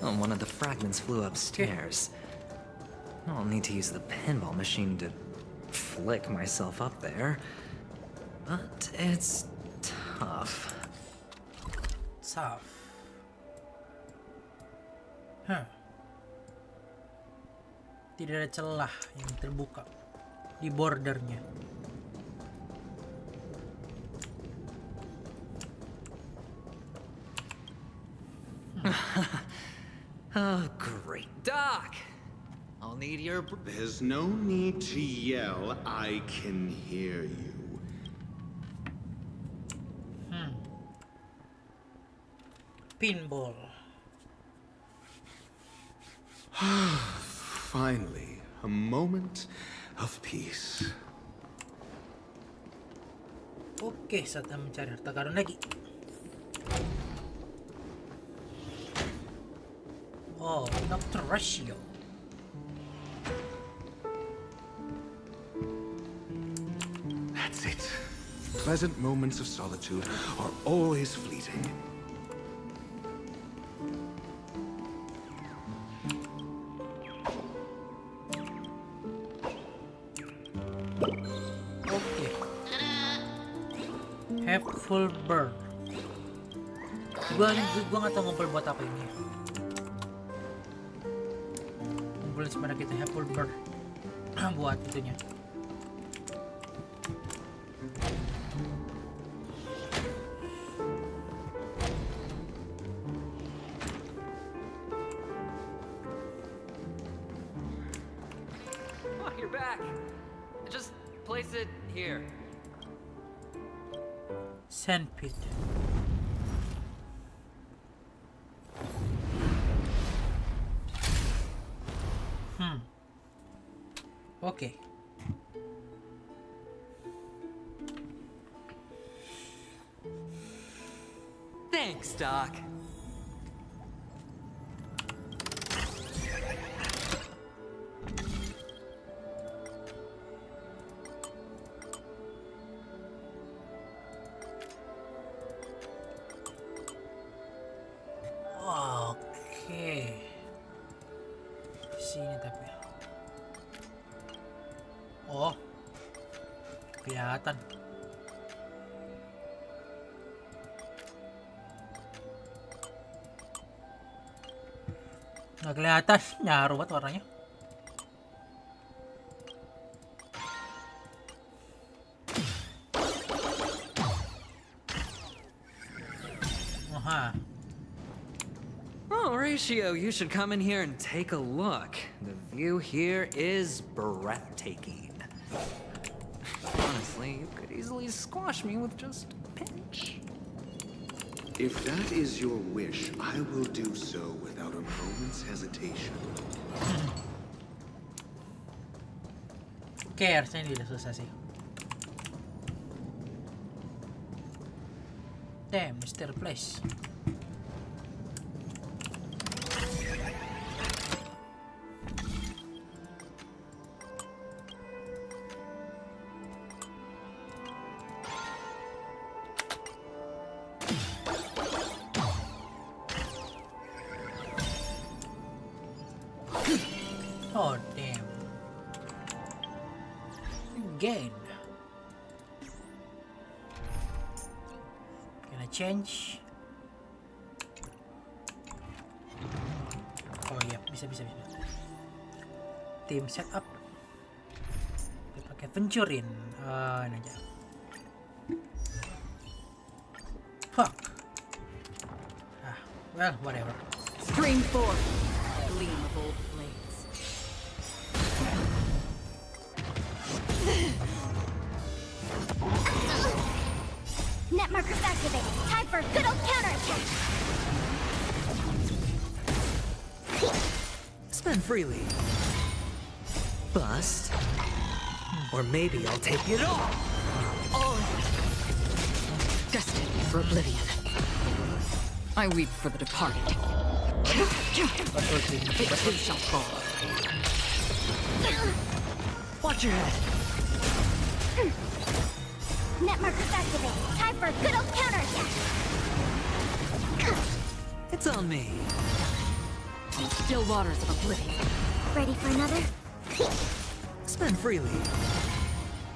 Oh, one of the fragments flew upstairs. I'll need to use the pinball machine to flick myself up there. But it's tough. Tough. Huh. Tidak ada celah yang terbuka di bordernya. Oh, great. Doc! I'll need your... There's no need to yell. I can hear you. Pinball. Finally, a moment of peace. Oke, saatnya mencari harta karun lagi. Oh, Dr. Ratio. That's it. Pleasant moments of solitude are always fleeting. Oke. Have full burn. Gua nggak tahu ngumpul buat apa ini. Ngumpulin sebenarnya kita have full burn buat itunya. Oh, you're back. Just place it here. Sandpit. Oke. Thanks, Doc. Oke. Sini tapi. Oh. Kelihatan. Nggak kelihatan, nyaru banget warnanya. Aha. Oh, Ratio, you should come in here and take a look. The view here is breathtaking. Honestly, you could easily squash me with just a pinch. If that is your wish, I will do so without a moment's hesitation. Oke, harusnya ini udah susah sih. Damn, Mr. Place. Oh, damn. Again. Can I change? Oh iya, bisa. Team setup. Kita pakai venturin. Ini aja. Fuck. Well, whatever. Stream forth. Gleam of old flames. Net markers activated. Time for a good old counterattack. Spend freely. Bust. Or maybe I'll take it all. All destined for oblivion. I weep for the departed. It too shall fall. Watch your head. Net markers activated. Time for a good old counterattack. It's on me. Still waters of oblivion. Ready for another? Spend freely.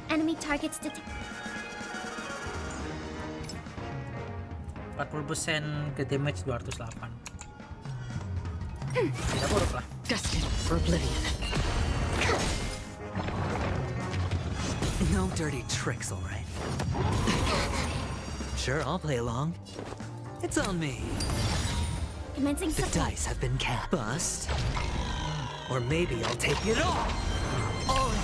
Enemy targets detected. 40% ke damage 208. Tidak buruk lah. Destined for oblivion. No dirty tricks, all right. Sure, I'll play along. It's on me. Commencing The supply. dice have been cast. Bust. Or maybe I'll take it all. All in.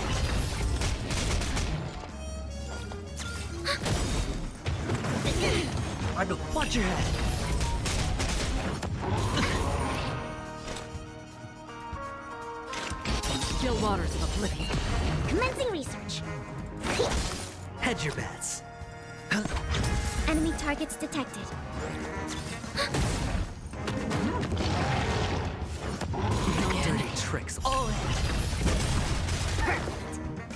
Aduh, Watch your head. Still waters of oblivion. Commencing research. Hedge your bets. Enemy targets detected. Dirty tricks all in.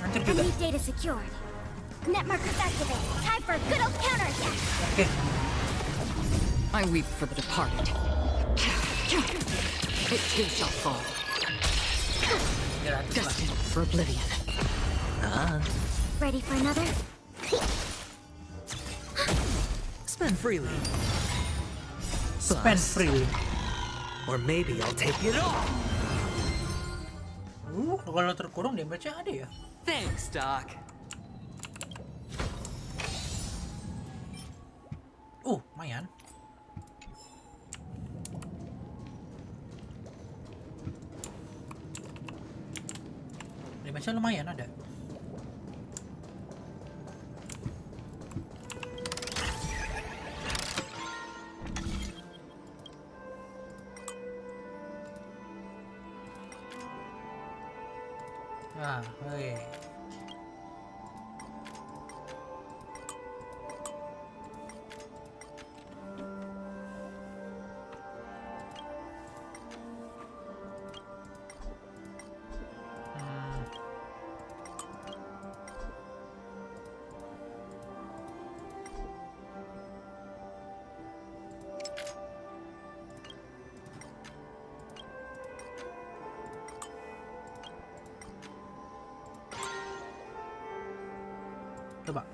Hancur juga. Enemy data secured. Net markers activated. Time for a good old counterattack. Oke. I weep for the departed. It too shall fall, Gratis lah. destined for oblivion. Ready for another? Spend freely. Spend free. Or maybe I'll take it all. Kalau terkurung damage-nya ada ya? Thanks, Doc. Lumayan. Damage-nya lumayan ada. Oke. Coba.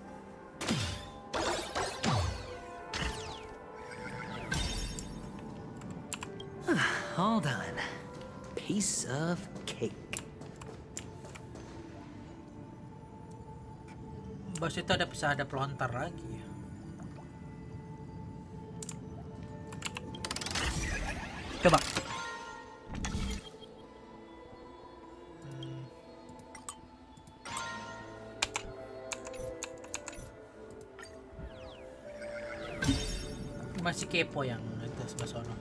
All done. Piece of cake. Bos itu bisa ada pelontar lagi ya. Coba. Masih kepo yang itu sebelah sono.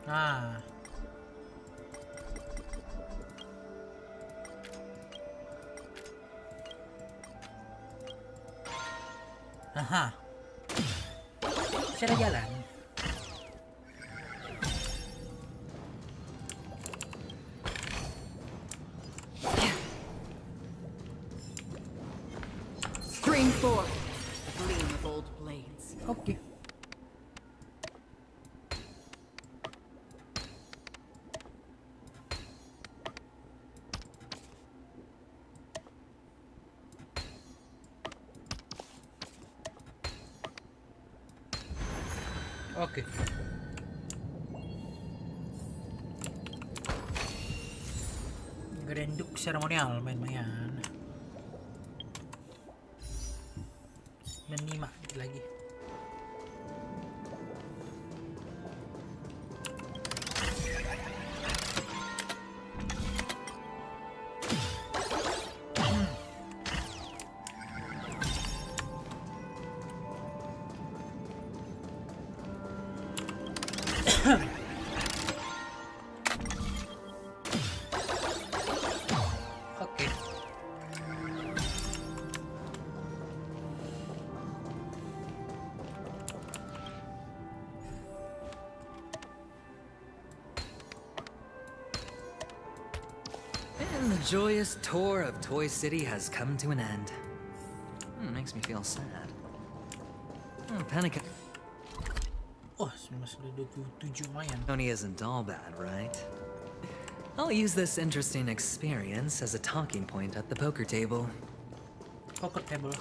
Nah. Aha. Saya ada jalan. Bring forth the gleam of old blades. Oke. Oke. Gerenduk seremonial main-main. Menima lagi. Oke. And the joyous tour of Toy City has come to an end. Makes me feel sad. Panic Oh, 1927 lumayan. Tony isn't all bad, right? I'll use this interesting experience as a talking point at the poker table. Poker table.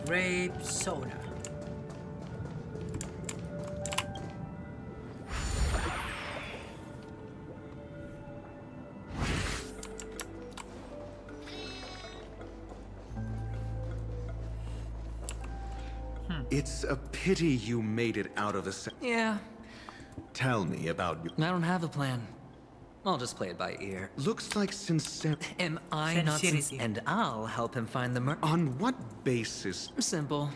Grape soda. It's a pity you made it out of the Yeah, Tell me about you. I don't have a plan. I'll just play it by ear. Looks like sincere. Am I not Sincerity. and I'll help him find the On what basis? Simple.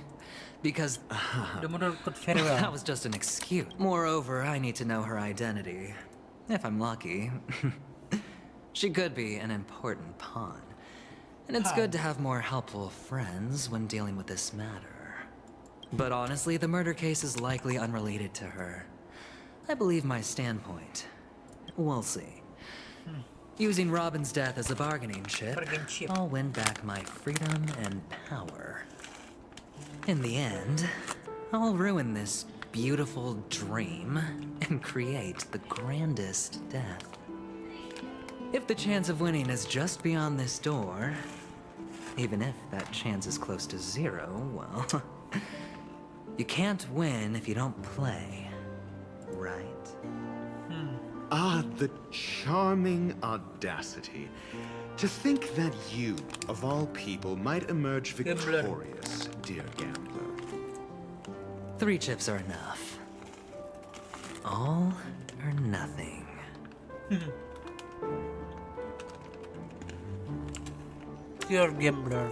Because The model could very well. that was just an excuse. Moreover, I need to know her identity. If I'm lucky. She could be an important pawn. And it's good to have more helpful friends when dealing with this matter. But honestly, the murder case is likely unrelated to her. I believe my standpoint. We'll see. Using Robin's death as a bargaining chip, Bargain chip. I'll win back my freedom and power. In the end, I'll ruin this beautiful dream and create the grandest death. If the chance of winning is just beyond this door, even if that chance is close to zero, well, you can't win if you don't play, right? Ah, the charming audacity. To think that you, of all people, might emerge Gambler. victorious, dear gambler. 3 chips are enough. All or nothing. Pure gambler.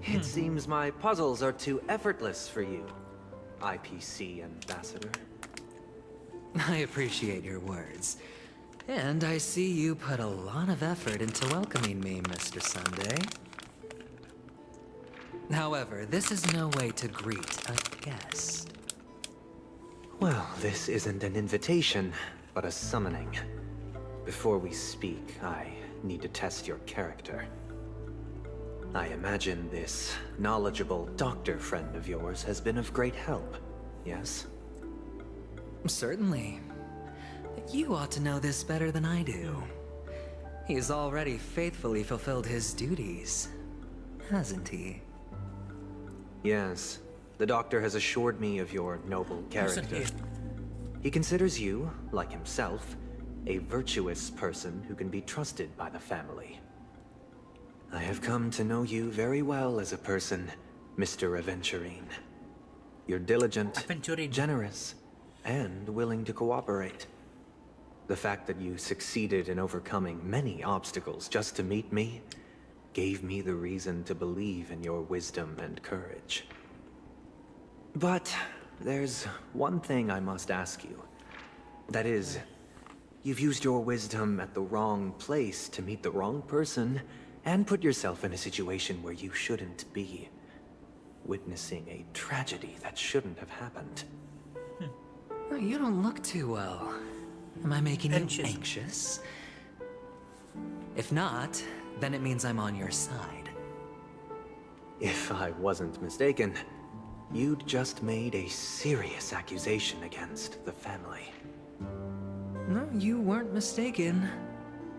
It seems my puzzles are too effortless for you, IPC ambassador. I appreciate your words. And I see you put a lot of effort into welcoming me, Mr. Sunday. However, this is no way to greet a guest. Well, this isn't an invitation, but a summoning. Before we speak, I need to test your character. I imagine this knowledgeable doctor friend of yours has been of great help, yes? Certainly. You ought to know this better than I do. He's already faithfully fulfilled his duties, hasn't he? Yes, the doctor has assured me of your noble Hasn't character. he? He considers you, like himself, a virtuous person who can be trusted by the family. I have come to know you very well as a person, Mr. Aventurine. You're diligent, Aventurine. generous, and willing to cooperate. The fact that you succeeded in overcoming many obstacles just to meet me gave me the reason to believe in your wisdom and courage. But there's one thing I must ask you. That is, you've used your wisdom at the wrong place to meet the wrong person and put yourself in a situation where you shouldn't be, witnessing a tragedy that shouldn't have happened. You don't look too well. Am I making you Anxious. anxious? If not, then it means I'm on your side. If I wasn't mistaken, you'd just made a serious accusation against the family. No, you weren't mistaken.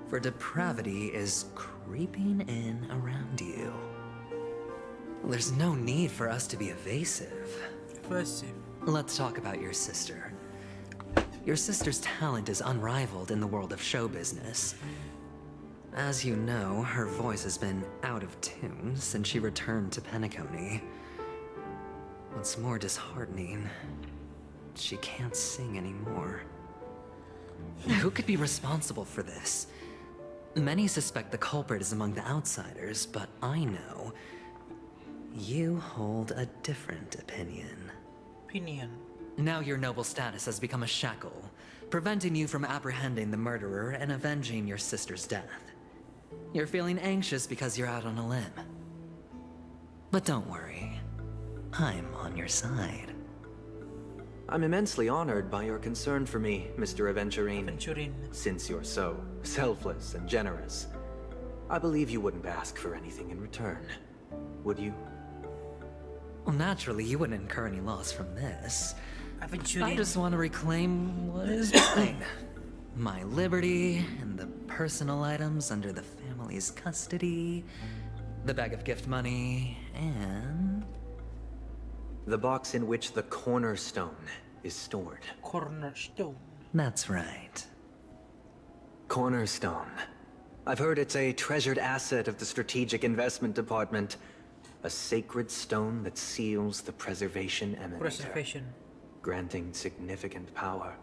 For depravity is creeping in around you. There's no need for us to be evasive. First, Let's talk about your sister. Your sister's talent is unrivaled in the world of show business. As you know, her voice has been out of tune since she returned to Penacony. What's more disheartening, she can't sing anymore. Who could be responsible for this? Many suspect the culprit is among the outsiders, but I know you hold a different opinion. opinion. Now your noble status has become a shackle, preventing you from apprehending the murderer and avenging your sister's death. You're feeling anxious because you're out on a limb. But don't worry, I'm on your side. I'm immensely honored by your concern for me, Mr. Aventurine. Aventurine. Since you're so selfless and generous, I believe you wouldn't ask for anything in return, would you? Well, naturally, you wouldn't incur any loss from this. Aventurine. I just want to reclaim what is mine. My liberty and the personal items under the family's custody, the bag of gift money, and... The box in which the cornerstone is stored. Cornerstone. That's right. Cornerstone. I've heard it's a treasured asset of the Strategic Investment Department. A sacred stone that seals the preservation emanator, granting significant power.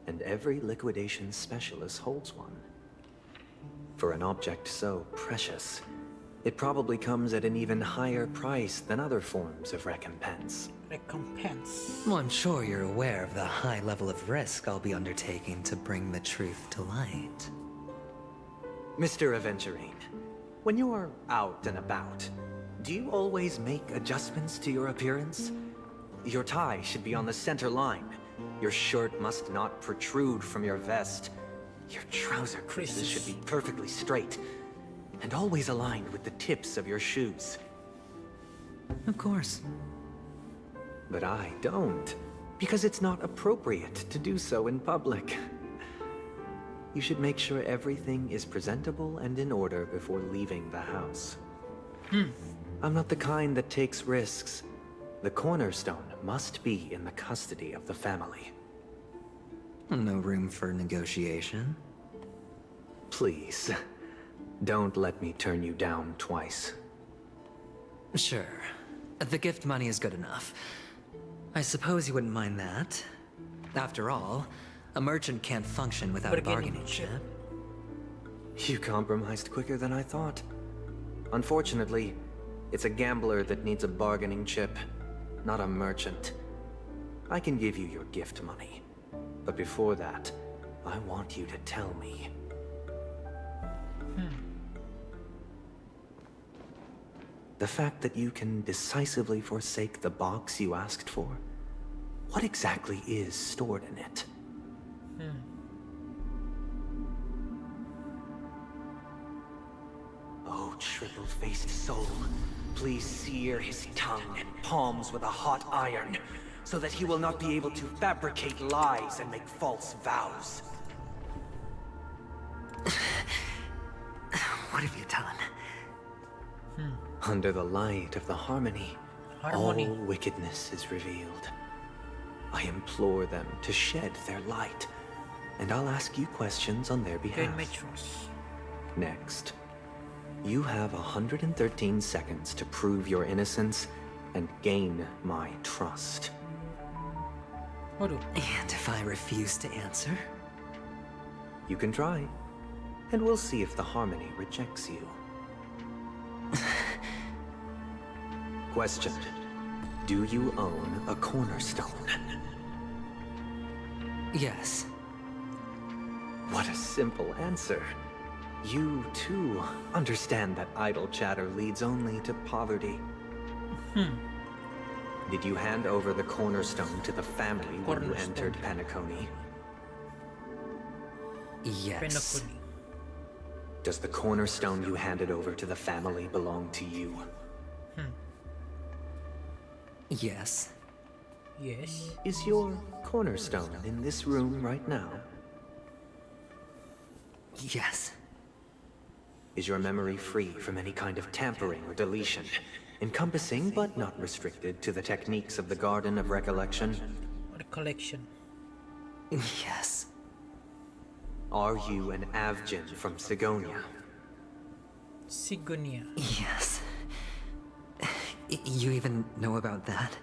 And every liquidation specialist holds one. For an object so precious, it probably comes at an even higher price than other forms of recompense. Well, I'm sure you're aware of the high level of risk I'll be undertaking to bring the truth to light. Mr. Aventurine, when you're out and about, do you always make adjustments to your appearance? Your tie should be on the center line. Your shirt must not protrude from your vest. Your trouser creases should be perfectly straight, and always aligned with the tips of your shoes. Of course. But I don't, because it's not appropriate to do so in public. You should make sure everything is presentable and in order before leaving the house. I'm not the kind that takes risks. The cornerstone must be in the custody of the family. No room for negotiation? Please, don't let me turn you down twice. Sure. The gift money is good enough. I suppose you wouldn't mind that. After all, a merchant can't function without a bargaining chip. You compromised quicker than I thought. Unfortunately, it's a gambler that needs a bargaining chip, not a merchant. I can give you your gift money. But before that, I want you to tell me. The fact that you can decisively forsake the box you asked for, what exactly is stored in it? Oh, triple-faced soul, please sear his tongue and palms with a hot iron, so that he will not be able to fabricate lies and make false vows. What have you done? Under the light of the harmony, all wickedness is revealed. I implore them to shed their light, and I'll ask you questions on their behalf. Next, you have 113 seconds to prove your innocence and gain my trust. And if I refuse to answer? You can try, and we'll see if the harmony rejects you. Question. Do you own a cornerstone? Yes. What a simple answer. You, too, understand that idle chatter leads only to poverty. Did you hand over the cornerstone to the family when you entered Penacony? Yes. Does the cornerstone you handed over to the family belong to you? Yes. Yes. Is your cornerstone in this room right now? Yes. Is your memory free from any kind of tampering or deletion, encompassing but not restricted to the techniques of the Garden of Recollection? Recollection. Yes. Are you an Avgin from Sigonia? Sigonia. Yes. You even know about that?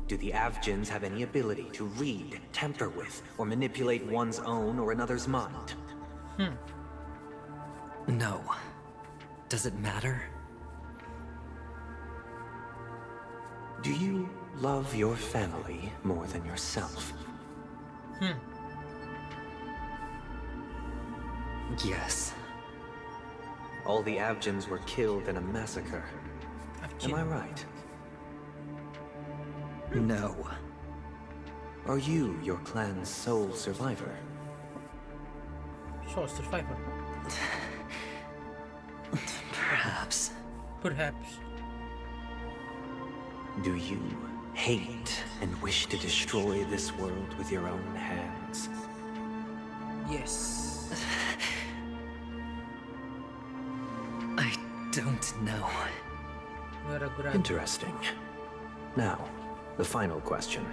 Do the Avgins have any ability to read, tamper with, or manipulate one's own or another's mind? No. Does it matter? Do you love your family more than yourself? Yes. All the Avgins were killed in a massacre. Am I right? No. Are you your clan's sole survivor? Sole survivor. Perhaps. Perhaps. Do you hate and wish to destroy this world with your own hands? Yes. I don't know. Interesting. Now, the final question.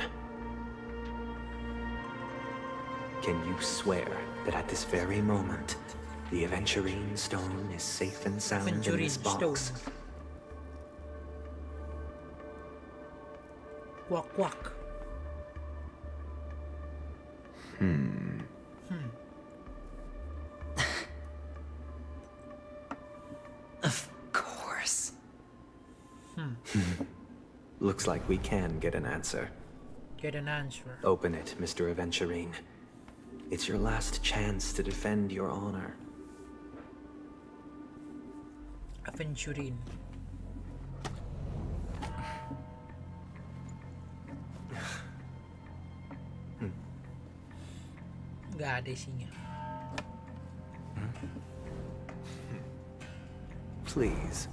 Can you swear that at this very moment, The aventurine stone is safe and sound in Aventurine this box. stone. Quack quack. Of course. Looks like we can get an answer. Get an answer. Open it, Mr. Aventurine. It's your last chance to defend your honor. Aventurine. Gak ada isinya. Please.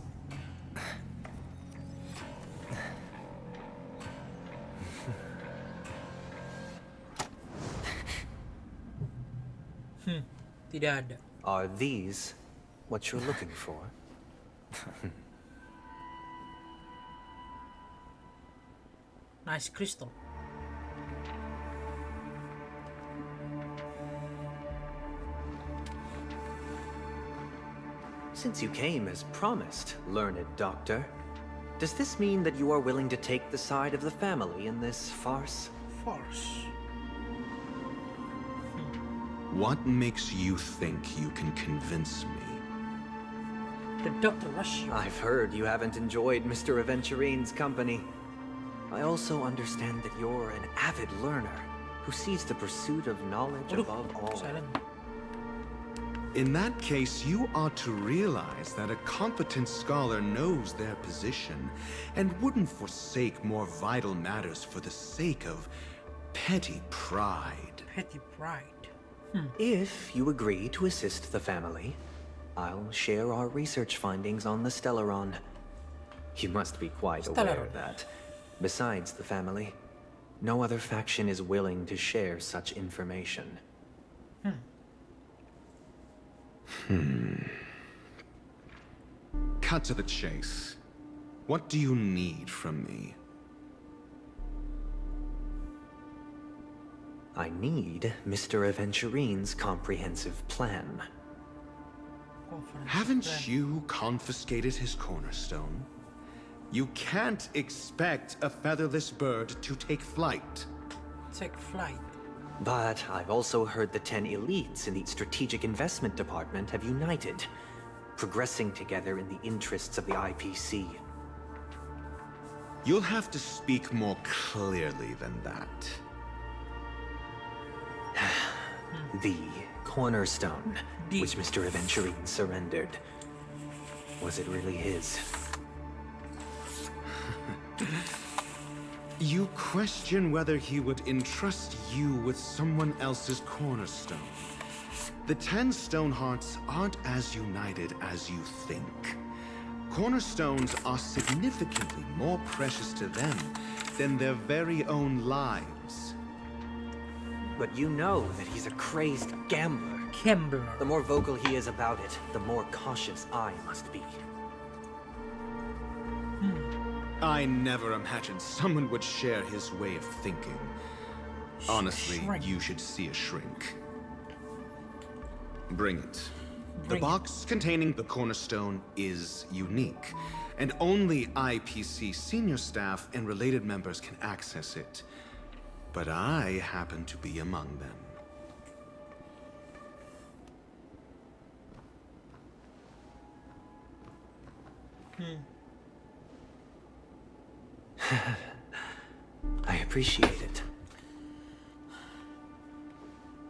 Tidak ada. Are these what you're looking for? Nice crystal. Since you came as promised, learned doctor, does this mean that you are willing to take the side of the family in this farce? Force. What makes you think you can convince me? The Dr. Rush you. I've heard you haven't enjoyed Mr. Aventurine's company. I also understand that you're an avid learner who sees the pursuit of knowledge above all. Silent. In that case, you ought to realize that a competent scholar knows their position and wouldn't forsake more vital matters for the sake of petty pride. Petty pride. If you agree to assist the family, I'll share our research findings on the Stellaron. You must be quite aware Stellaron. that, besides the family, no other faction is willing to share such information. Cut to the chase. What do you need from me? I need Mr. Aventurine's comprehensive plan. Haven't you confiscated his cornerstone? You can't expect a featherless bird to take flight. Take flight. But I've also heard the 10 elites in the Strategic Investment Department have united, progressing together in the interests of the IPC. You'll have to speak more clearly than that. The cornerstone, which Mr. Aventurine surrendered. Was it really his? You question whether he would entrust you with someone else's cornerstone. The 10 Stonehearts aren't as united as you think. Cornerstones are significantly more precious to them than their very own lives. But you know that he's a crazed gambler. Gambler. The more vocal he is about it, the more cautious I must be. I never imagined someone would share his way of thinking. Honestly, Shrink. you should see a shrink. Bring it. The Bring box containing the cornerstone is unique, and only IPC senior staff and related members can access it. But I happen to be among them. I appreciate it.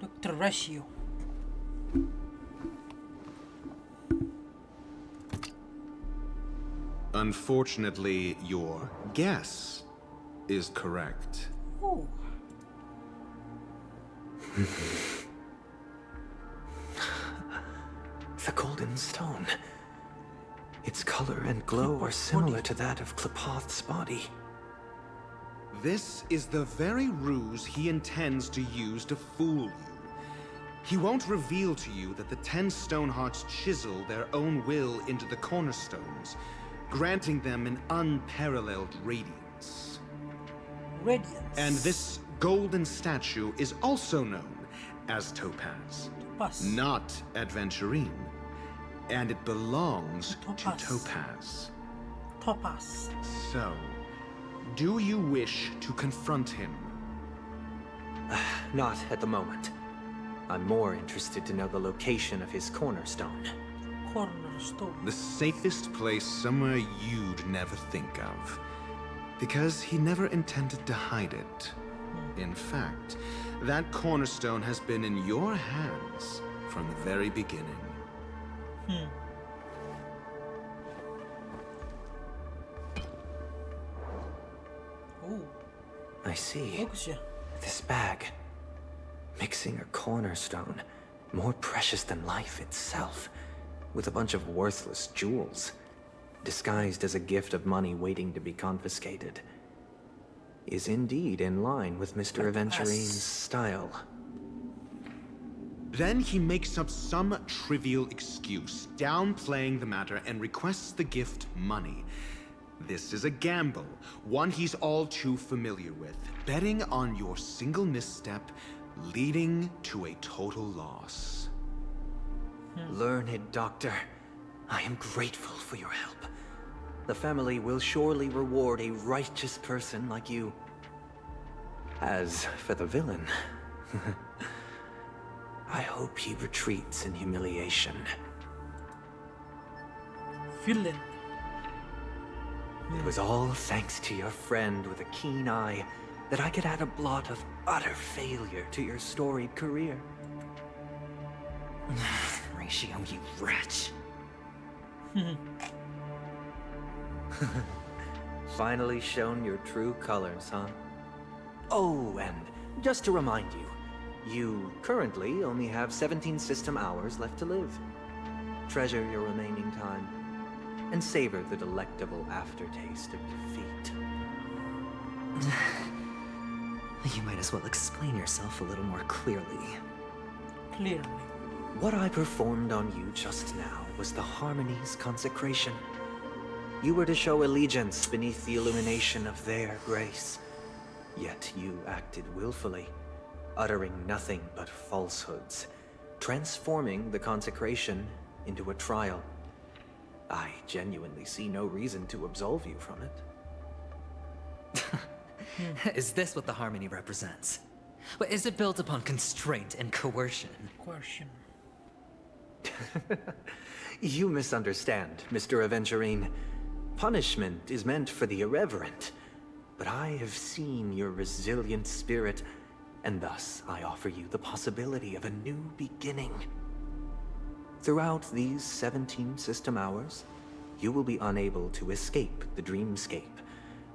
Dr. Ratio. Unfortunately, your guess is correct. Oh. The golden stone. Its color and glow are similar to that of Klepoth's body. This is the very ruse he intends to use to fool you. He won't reveal to you that the 10 Stonehearts chisel their own will into the cornerstones, granting them an unparalleled radiance. Radiance. And this golden statue is also known as Topaz. not adventurine. And it belongs to Topaz. So, do you wish to confront him? Not at the moment. I'm more interested to know the location of his cornerstone. The safest place somewhere you'd never think of. Because he never intended to hide it. In fact, that cornerstone has been in your hands from the very beginning. I see. This bag. Mixing a cornerstone. More precious than life itself. With a bunch of worthless jewels. Disguised as a gift of money waiting to be confiscated. Is indeed in line with Mr. Aventurine's style. Then he makes up some trivial excuse, downplaying the matter, and requests the gift money. This is a gamble, one he's all too familiar with, betting on your single misstep, leading to a total loss. Learned doctor, I am grateful for your help. The family will surely reward a righteous person like you. As for the villain, I hope he retreats in humiliation. Villain. It was all thanks to your friend with a keen eye that I could add a blot of utter failure to your storied career. Ratio, you wretch. Finally shown your true colors, huh? Oh, and just to remind you, you currently only have 17 system hours left to live. Treasure your remaining time, and savor the delectable aftertaste of defeat. You might as well explain yourself a little more clearly. What I performed on you just now was the Harmony's consecration. You were to show allegiance beneath the illumination of their grace. Yet you acted willfully, uttering nothing but falsehoods, transforming the consecration into a trial. I genuinely see no reason to absolve you from it. Is this what the Harmony represents? But is it built upon constraint and coercion? You misunderstand, Mr. Aventurine. Punishment is meant for the irreverent. But I have seen your resilient spirit, and thus I offer you the possibility of a new beginning. Throughout these 17 system hours, you will be unable to escape the dreamscape,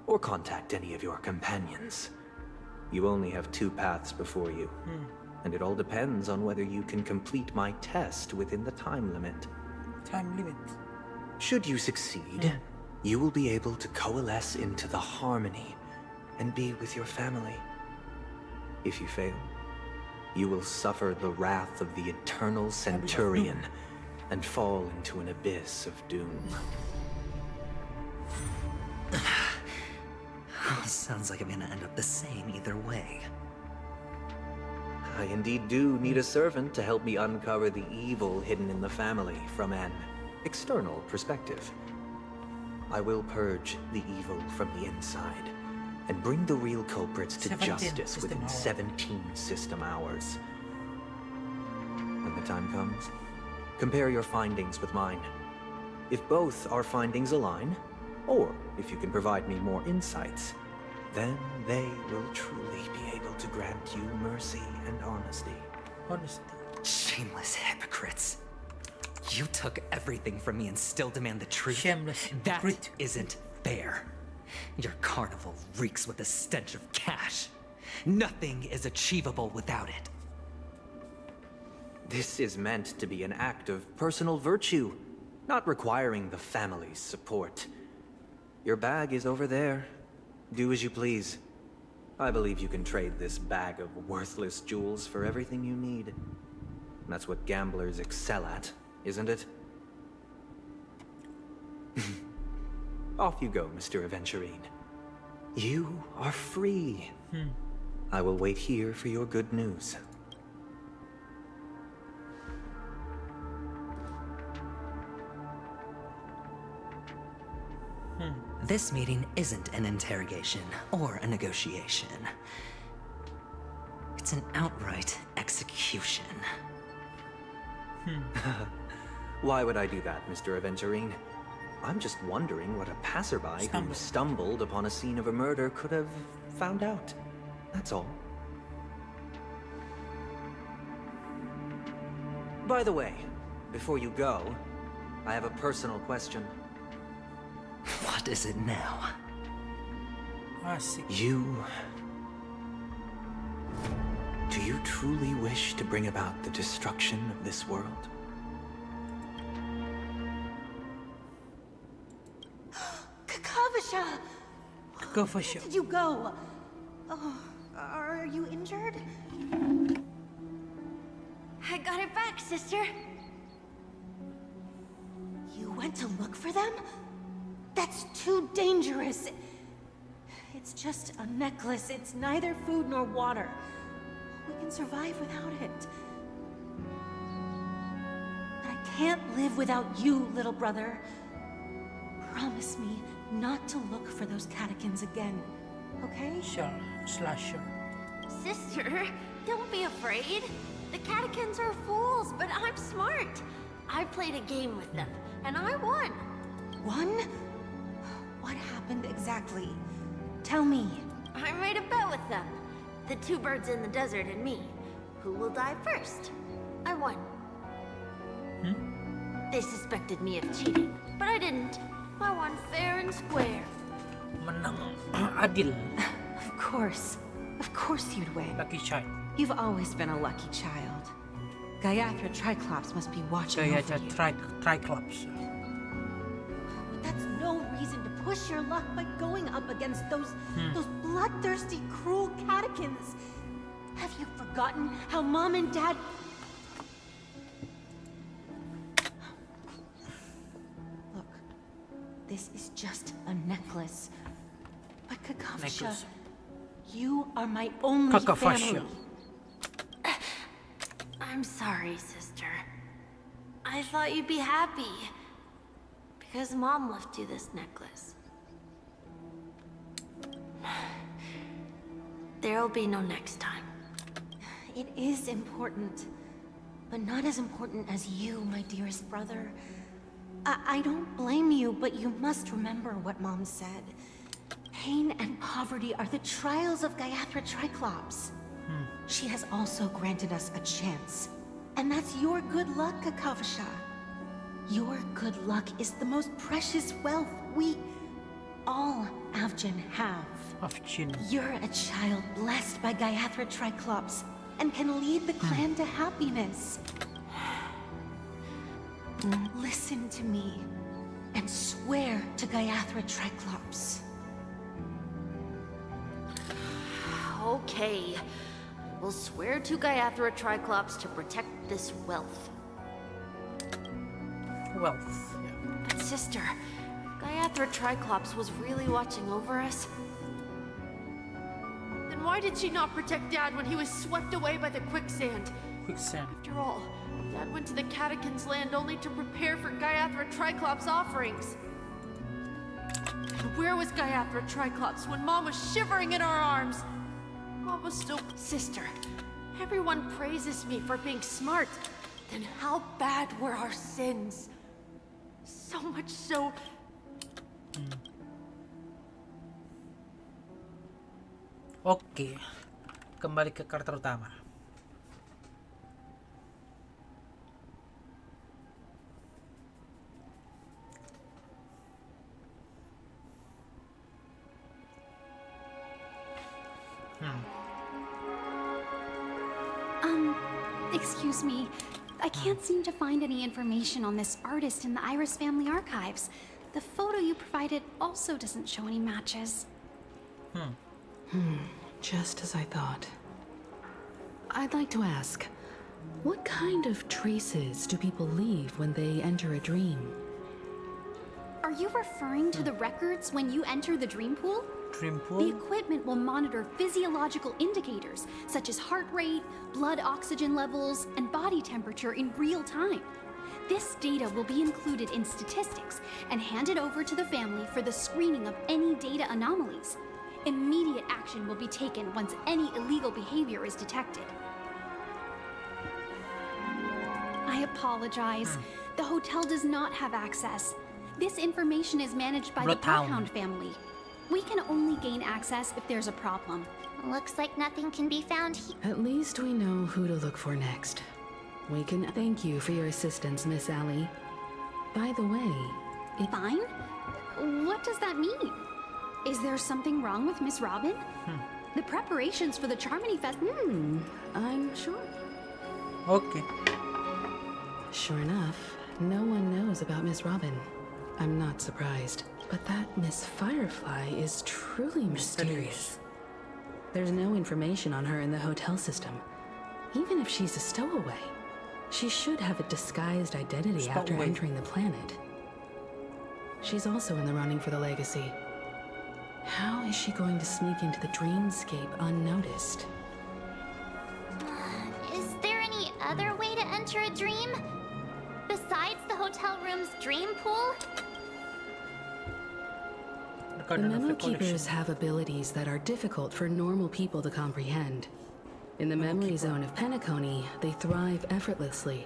or contact any of your companions. You only have 2 paths before you, and it all depends on whether you can complete my test within the time limit. Should you succeed, you will be able to coalesce into the Harmony and be with your family. If you fail, you will suffer the wrath of the Eternal Centurion and fall into an abyss of doom. Sounds like I'm gonna end up the same either way. I indeed do need a servant to help me uncover the evil hidden in the family from an external perspective. I will purge the evil from the inside and bring the real culprits to justice within 17 system hours. When the time comes, compare your findings with mine. If both our findings align, or if you can provide me more insights, then they will truly be able to grant you mercy and honesty. Shameless hypocrites. You took everything from me and still demand the truth? That isn't fair. Your carnival reeks with the stench of cash. Nothing is achievable without it. This is meant to be an act of personal virtue, not requiring the family's support. Your bag is over there. Do as you please. I believe you can trade this bag of worthless jewels for everything you need. That's what gamblers excel at, isn't it? Off you go, Mr. Aventurine. You are free. I will wait here for your good news. This meeting isn't an interrogation or a negotiation. It's an outright execution. Why would I do that, Mr. Aventurine? I'm just wondering what a passerby who stumbled upon a scene of a murder could have found out. That's all. By the way, before you go, I have a personal question. What is it now? Do you truly wish to bring about the destruction of this world? Where did you go? Oh, are you injured? I got it back, sister. You went to look for them? That's too dangerous. It's just a necklace. It's neither food nor water. We can survive without it. But I can't live without you, little brother. Promise me not to look for those catechins again, okay? Sure. Sure. Sister, don't be afraid. The catechins are fools, but I'm smart. I played a game with them, and I won. Won? What happened exactly? Tell me. I made a bet with them. The two birds in the desert and me. Who will die first? I won. They suspected me of cheating, but I didn't. I won fair and square. Menang. Adil. Of course you'd win. Lucky child. You've always been a lucky child. Gayatra Triclops must be watching over you. Triclops. But that's no reason to push your luck by going up against those bloodthirsty, cruel catechins. Have you forgotten how Mom and Dad... Look, this is just a necklace. But Kakavasha, you are my only family. I'm sorry, sister. I thought you'd be happy. Because Mom left you this necklace. There'll be no next time. It is important, but not as important as you, my dearest brother. I don't blame you, but you must remember what Mom said. Pain and poverty are the trials of Gayatra Triclops. She has also granted us a chance. And that's your good luck, Kakavasha. Your good luck is the most precious wealth we all Avgin have. You're a child blessed by Gayatra Triclops and can lead the clan to happiness. Listen to me and swear to Gayatra Triclops. Okay. We'll swear to Gayatra Triclops to protect this wealth. But sister, if Gayatra Triclops was really watching over us, then why did she not protect Dad when he was swept away by the quicksand? After all, Dad went to the Catechins' land only to prepare for Gayatra Triclops' offerings. And where was Gayatra Triclops when Mom was shivering in our arms? Mom was still... Sister, everyone praises me for being smart. Then how bad were our sins? So much so... Oke. Kembali ke karakter utama. Excuse me. I can't seem to find any information on this artist in the Iris family archives. The photo you provided also doesn't show any matches. Just as I thought. I'd like to ask, what kind of traces do people leave when they enter a dream? Are you referring to the records when you enter the dream pool? The equipment will monitor physiological indicators, such as heart rate, blood oxygen levels, and body temperature in real time. This data will be included in statistics and handed over to the family for the screening of any data anomalies. Immediate action will be taken once any illegal behavior is detected. I apologize. The hotel does not have access. This information is managed by the Bloodhound family. We can only gain access if there's a problem. Looks like nothing can be found here. At least we know who to look for next. We can thank you for your assistance, Miss Allie. By the way, Fine? What does that mean? Is there something wrong with Miss Robin? The preparations for the Charmony Fest... I'm sure. Okay. Sure enough, no one knows about Miss Robin. I'm not surprised. But that Miss Firefly is truly mysterious. There's no information on her in the hotel system. Even if she's a stowaway, she should have a disguised identity after entering the planet. She's also in the running for the legacy. How is she going to sneak into the dreamscape unnoticed? Is there any other way to enter a dream? Besides the hotel room's dream pool? The Memo Keepers have abilities that are difficult for normal people to comprehend. In the memory zone of Penacony, they thrive effortlessly.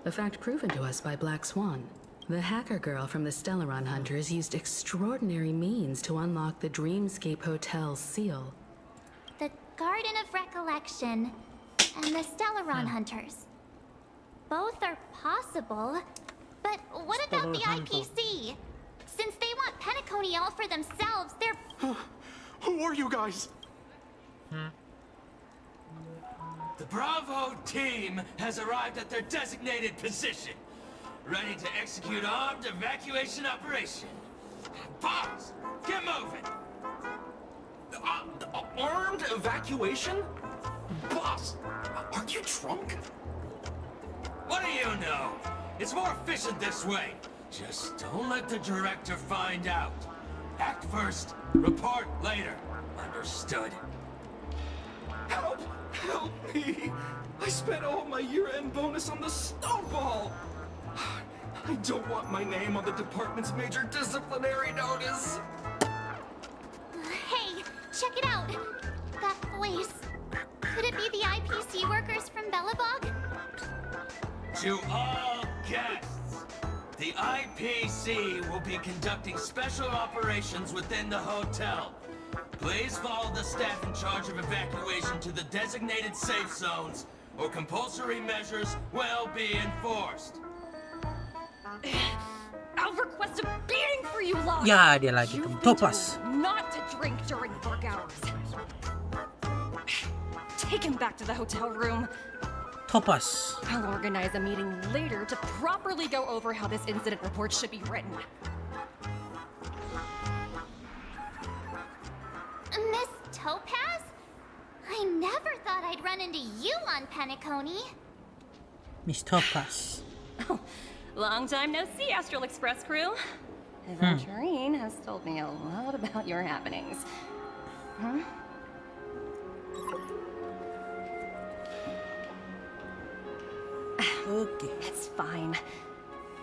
A fact proven to us by Black Swan. The hacker girl from the Stellaron Hunters used extraordinary means to unlock the Dreamscape Hotel's seal. The Garden of Recollection and the Stellaron Hunters. Both are possible, but what about the IPC? Since they want Penacony all for themselves, they're... Who are you guys? The Bravo team has arrived at their designated position, ready to execute armed evacuation operation. Boss, get moving! Armed evacuation? Boss, are you drunk? What do you know? It's more efficient this way. Just don't let the director find out. Act first, report later. Understood? Help! Help me! I spent all my year-end bonus on the snowball! I don't want my name on the department's major disciplinary notice! Hey, check it out! That voice. Could it be the IPC workers from Bellabog? To all guests, the IPC will be conducting special operations within the hotel. Please follow the staff in charge of evacuation to the designated safe zones, or compulsory measures will be enforced. I'll request a beating for you, Locke. Ya, dia lagi You've tuh. been Topas. told not to drink during work hours. Take him back to the hotel room. Topas. I'll organize a meeting later to properly go over how this incident report should be written. Miss Topaz? I never thought I'd run into you on Penacony. Miss Topas. Oh, long time no see, Astral Express crew. Evangeline has told me a lot about your happenings. Okay. It's fine.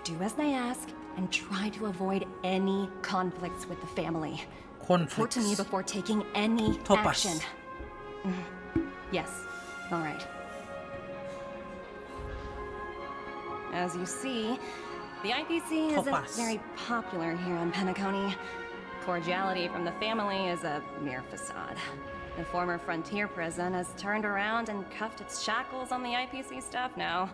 Do as they ask and try to avoid any conflicts with the family. Report to me before taking any action. Yes, all right. As you see, the IPC isn't very popular here on Penacony. Cordiality from the family is a mere facade. The former frontier prison has turned around and cuffed its shackles on the IPC staff now.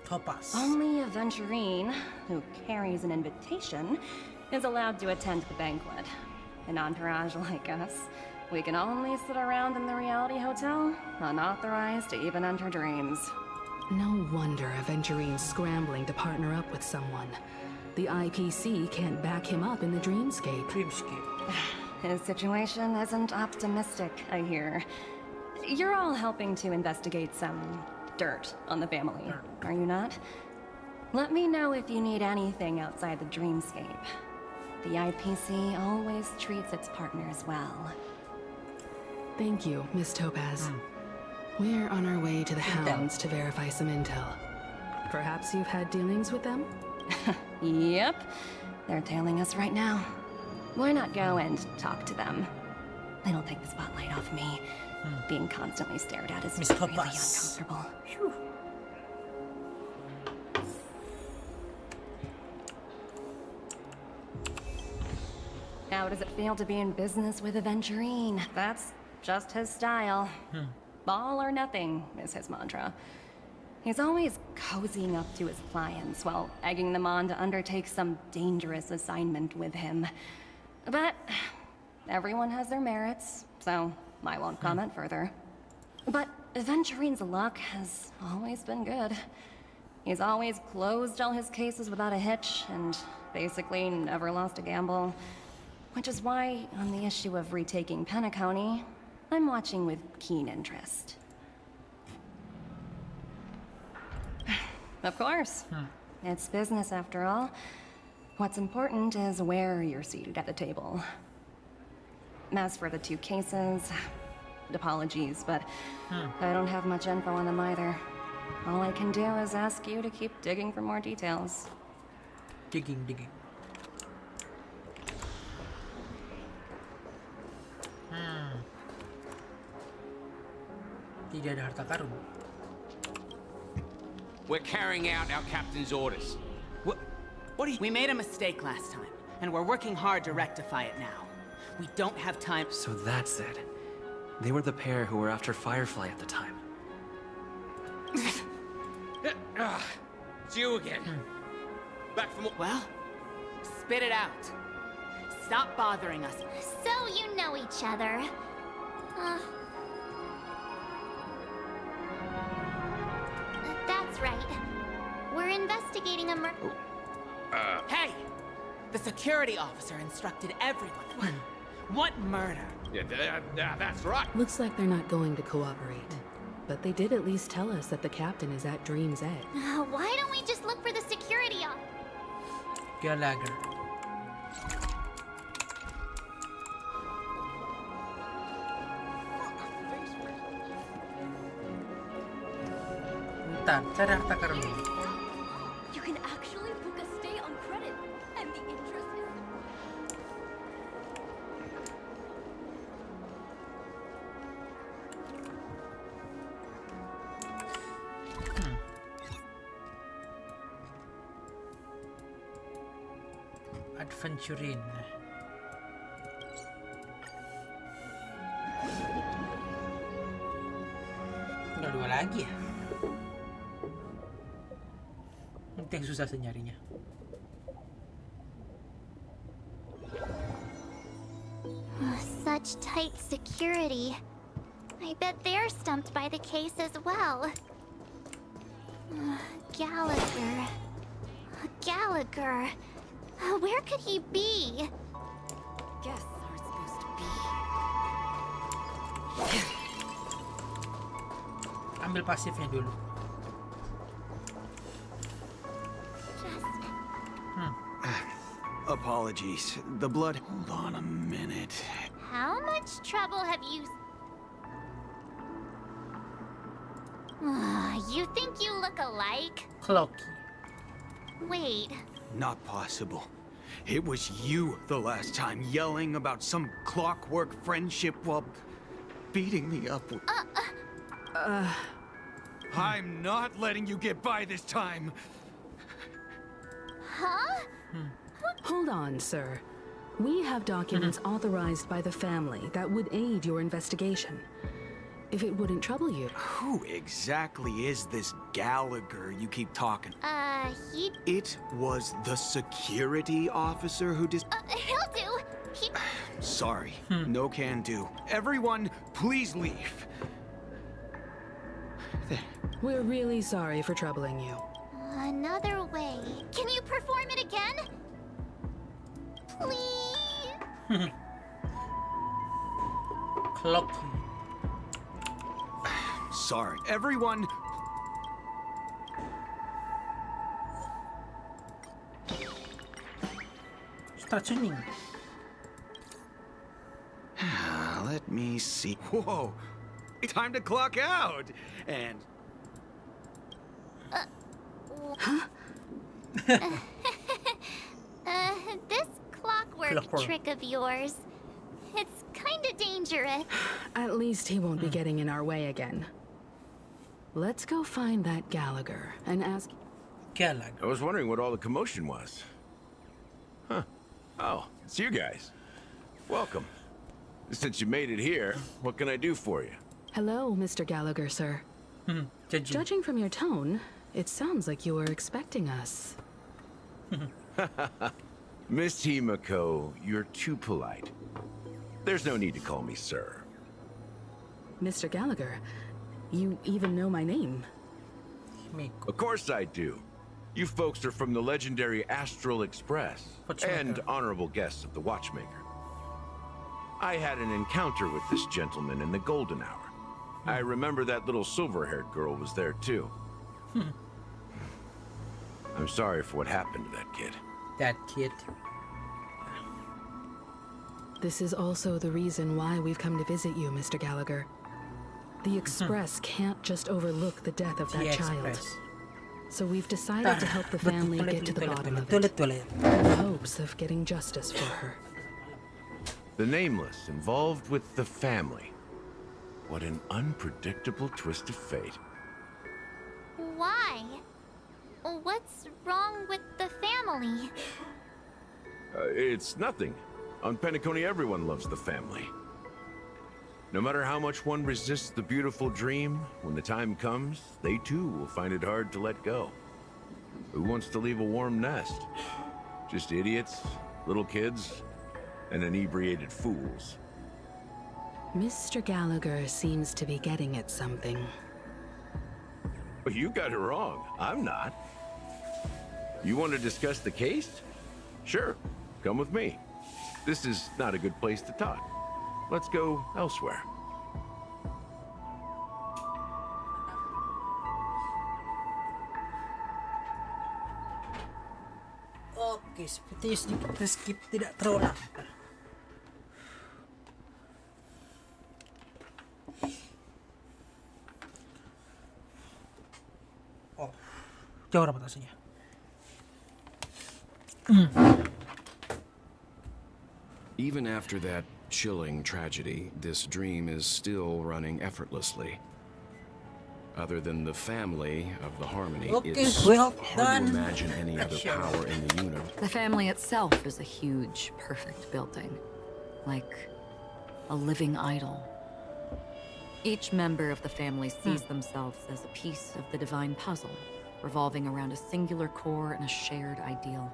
Topas. Only Aventurine, who carries an invitation, is allowed to attend the banquet. An entourage like us, we can only sit around in the reality hotel, unauthorized to even enter dreams. No wonder Aventurine's scrambling to partner up with someone. The IPC can't back him up in the dreamscape. His situation isn't optimistic, I hear. You're all helping to investigate some dirt on the family, are you not? Let me know if you need anything outside the dreamscape. The IPC always treats its partners well. Thank you, Miss Topaz. We're on our way to the Hounds to verify some intel. Perhaps you've had dealings with them? Yep. They're tailing us right now. Why not go and talk to them? It'll take the spotlight off me. Being constantly stared at is Miss really Topaz. uncomfortable. How does it feel to be in business with Aventurine? That's just his style. All or nothing is his mantra. He's always cozying up to his clients while egging them on to undertake some dangerous assignment with him. But everyone has their merits, so I won't comment further. But Aventurine's luck has always been good. He's always closed all his cases without a hitch, and basically never lost a gamble. Which is why, on the issue of retaking Penacony, I'm watching with keen interest. Of course. It's business after all. What's important is where you're seated at the table. As for the 2 cases, apologies, but I don't have much info on them either. All I can do is ask you to keep digging for more details. Digging. Tidak ada harta karun. We're carrying out our captain's orders. What do you... We made a mistake last time, and we're working hard to rectify it now. We don't have time... So that's it. They were the pair who were after Firefly at the time. It's you again. Back from... Well, spit it out. Stop bothering us. So you know each other. That's right. We're investigating a Hey! The security officer instructed everyone. What murder? Yeah, that's right. Looks like they're not going to cooperate. But they did at least tell us that the captain is at Dream's Edge. Why don't we just look for the security Gallagher. Bentar, cari harta karun. You can actually book a stay on credit, and the interest is... Adventurine. Tinggal 2 lagi ya. Itu yang susah nyarinya. Such tight security. I bet they're stumped by the case as well. Gallagher. Where could he be? Guests aren't supposed to be. Ambil pasifnya dulu. Apologies. The blood... Hold on a minute. How much trouble have you... You think you look alike? Cloaky. Wait. Not possible. It was you the last time, yelling about some clockwork friendship while beating me up. I'm not letting you get by this time. Huh? Hold on, sir. We have documents authorized by the family that would aid your investigation. If it wouldn't trouble you. Who exactly is this Gallagher you keep talking? He... It was the security officer who he'll do. He... Sorry, no can do. Everyone, please leave. We're really sorry for troubling you. Another way. Can you perform it again? Please? Cloaky. Sorry, everyone. Start tuning. Let me see. Whoa! Time to clock out! And... Huh? This clockwork trick of yours, it's kinda dangerous. At least he won't be getting in our way again. Let's go find that Gallagher and ask... Gallagher. I was wondering what all the commotion was. Huh. Oh, it's you guys. Welcome. Since you made it here, what can I do for you? Hello, Mr. Gallagher, sir. Judging from your tone, it sounds like you were expecting us. Miss Himiko, you're too polite. There's no need to call me sir. Mr. Gallagher, you even know my name. Of course I do. You folks are from the legendary Astral Express and honorable guests of the Watchmaker. I had an encounter with this gentleman in the Golden Hour. I remember that little silver-haired girl was there too. I'm sorry for what happened to that kid. That kid. This is also the reason why we've come to visit you, Mr. Gallagher. The Express can't just overlook the death of that child. So we've decided to help the family get to the bottom of it, in the hopes of getting justice for her. The Nameless involved with the family. What an unpredictable twist of fate. Why? What's wrong with the family? It's nothing. On Penacony, everyone loves the family. No matter how much one resists the beautiful dream, when the time comes, they too will find it hard to let go. Who wants to leave a warm nest? Just idiots, little kids, and inebriated fools. Mr. Gallagher seems to be getting at something. But you got it wrong. I'm not. You want to discuss the case? Sure, come with me. This is not a good place to talk. Let's go elsewhere. Oke, seperti sedikit skip tidak terulang. Oh, jauh reputasinya. Even after that chilling tragedy, this dream is still running effortlessly. Other than the family of the Harmony, it's hard to imagine any other power in the universe. The family itself is a huge, perfect building. Like a living idol. Each member of the family sees themselves as a piece of the divine puzzle, revolving around a singular core and a shared ideal.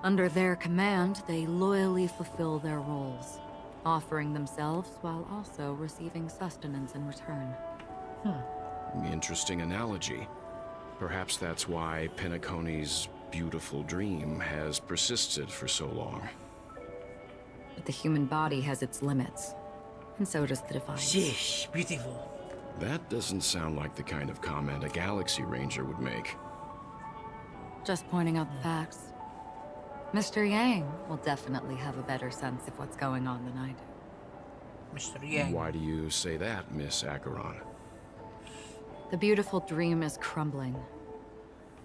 Under their command, they loyally fulfill their roles, offering themselves while also receiving sustenance in return. Interesting analogy. Perhaps that's why Penacony's beautiful dream has persisted for so long. But the human body has its limits, and so does the divine. Sheesh, beautiful. That doesn't sound like the kind of comment a Galaxy Ranger would make. Just pointing out the facts. Mr. Yang will definitely have a better sense of what's going on than I do. Mr. Yang. Why do you say that, Miss Acheron? The beautiful dream is crumbling.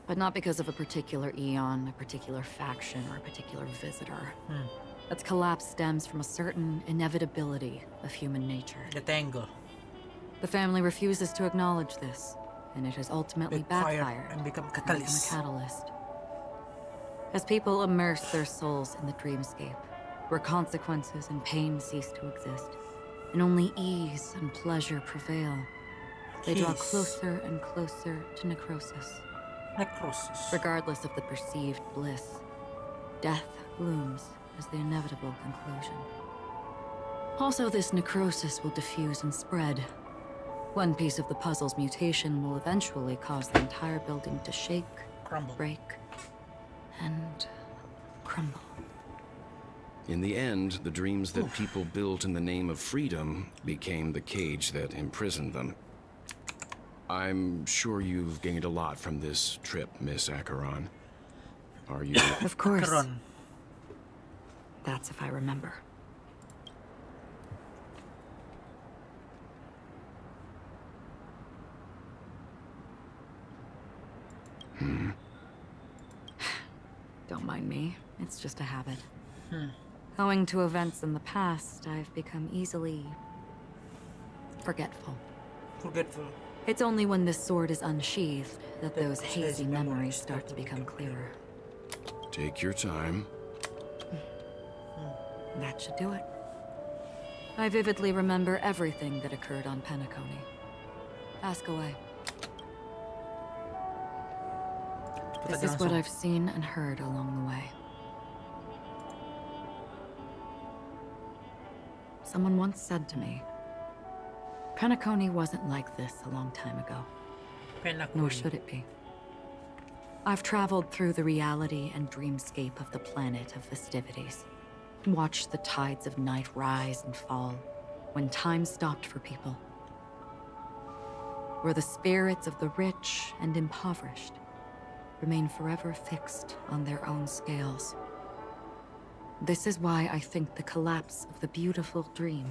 But not because of a particular eon, a particular faction, or a particular visitor. Its collapse stems from a certain inevitability of human nature. The tangle. The family refuses to acknowledge this, and it has ultimately backfired and become a catalyst. As people immerse their souls in the dreamscape, where consequences and pain cease to exist, and only ease and pleasure prevail, they draw closer and closer to necrosis. Regardless of the perceived bliss, death looms as the inevitable conclusion. Also, this necrosis will diffuse and spread. One piece of the puzzle's mutation will eventually cause the entire building to shake, break, and crumble. In the end, the dreams that people built in the name of freedom became the cage that imprisoned them. I'm sure you've gained a lot from this trip, Miss Acheron. Are you? Of course. That's if I remember. Don't mind me. It's just a habit. Owing to events in the past, I've become easily forgetful. It's only when this sword is unsheathed that those hazy memories start to become clearer. Take your time. That should do it. I vividly remember everything that occurred on Penacony. Ask away. This is what I've seen and heard along the way. Someone once said to me, Penacony wasn't like this a long time ago. Nor should it be. I've traveled through the reality and dreamscape of the planet of festivities. Watched the tides of night rise and fall when time stopped for people. Where the spirits of the rich and impoverished remain forever fixed on their own scales. This is why I think the collapse of the beautiful dream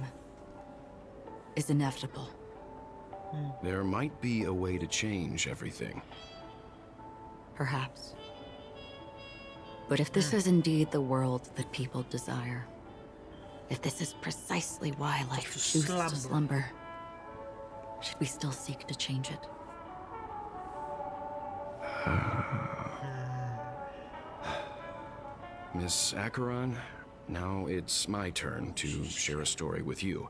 is inevitable. There might be a way to change everything. Perhaps. But if this is indeed the world that people desire, if this is precisely why life chooses to slumber, should we still seek to change it? Miss Acheron, now it's my turn to share a story with you.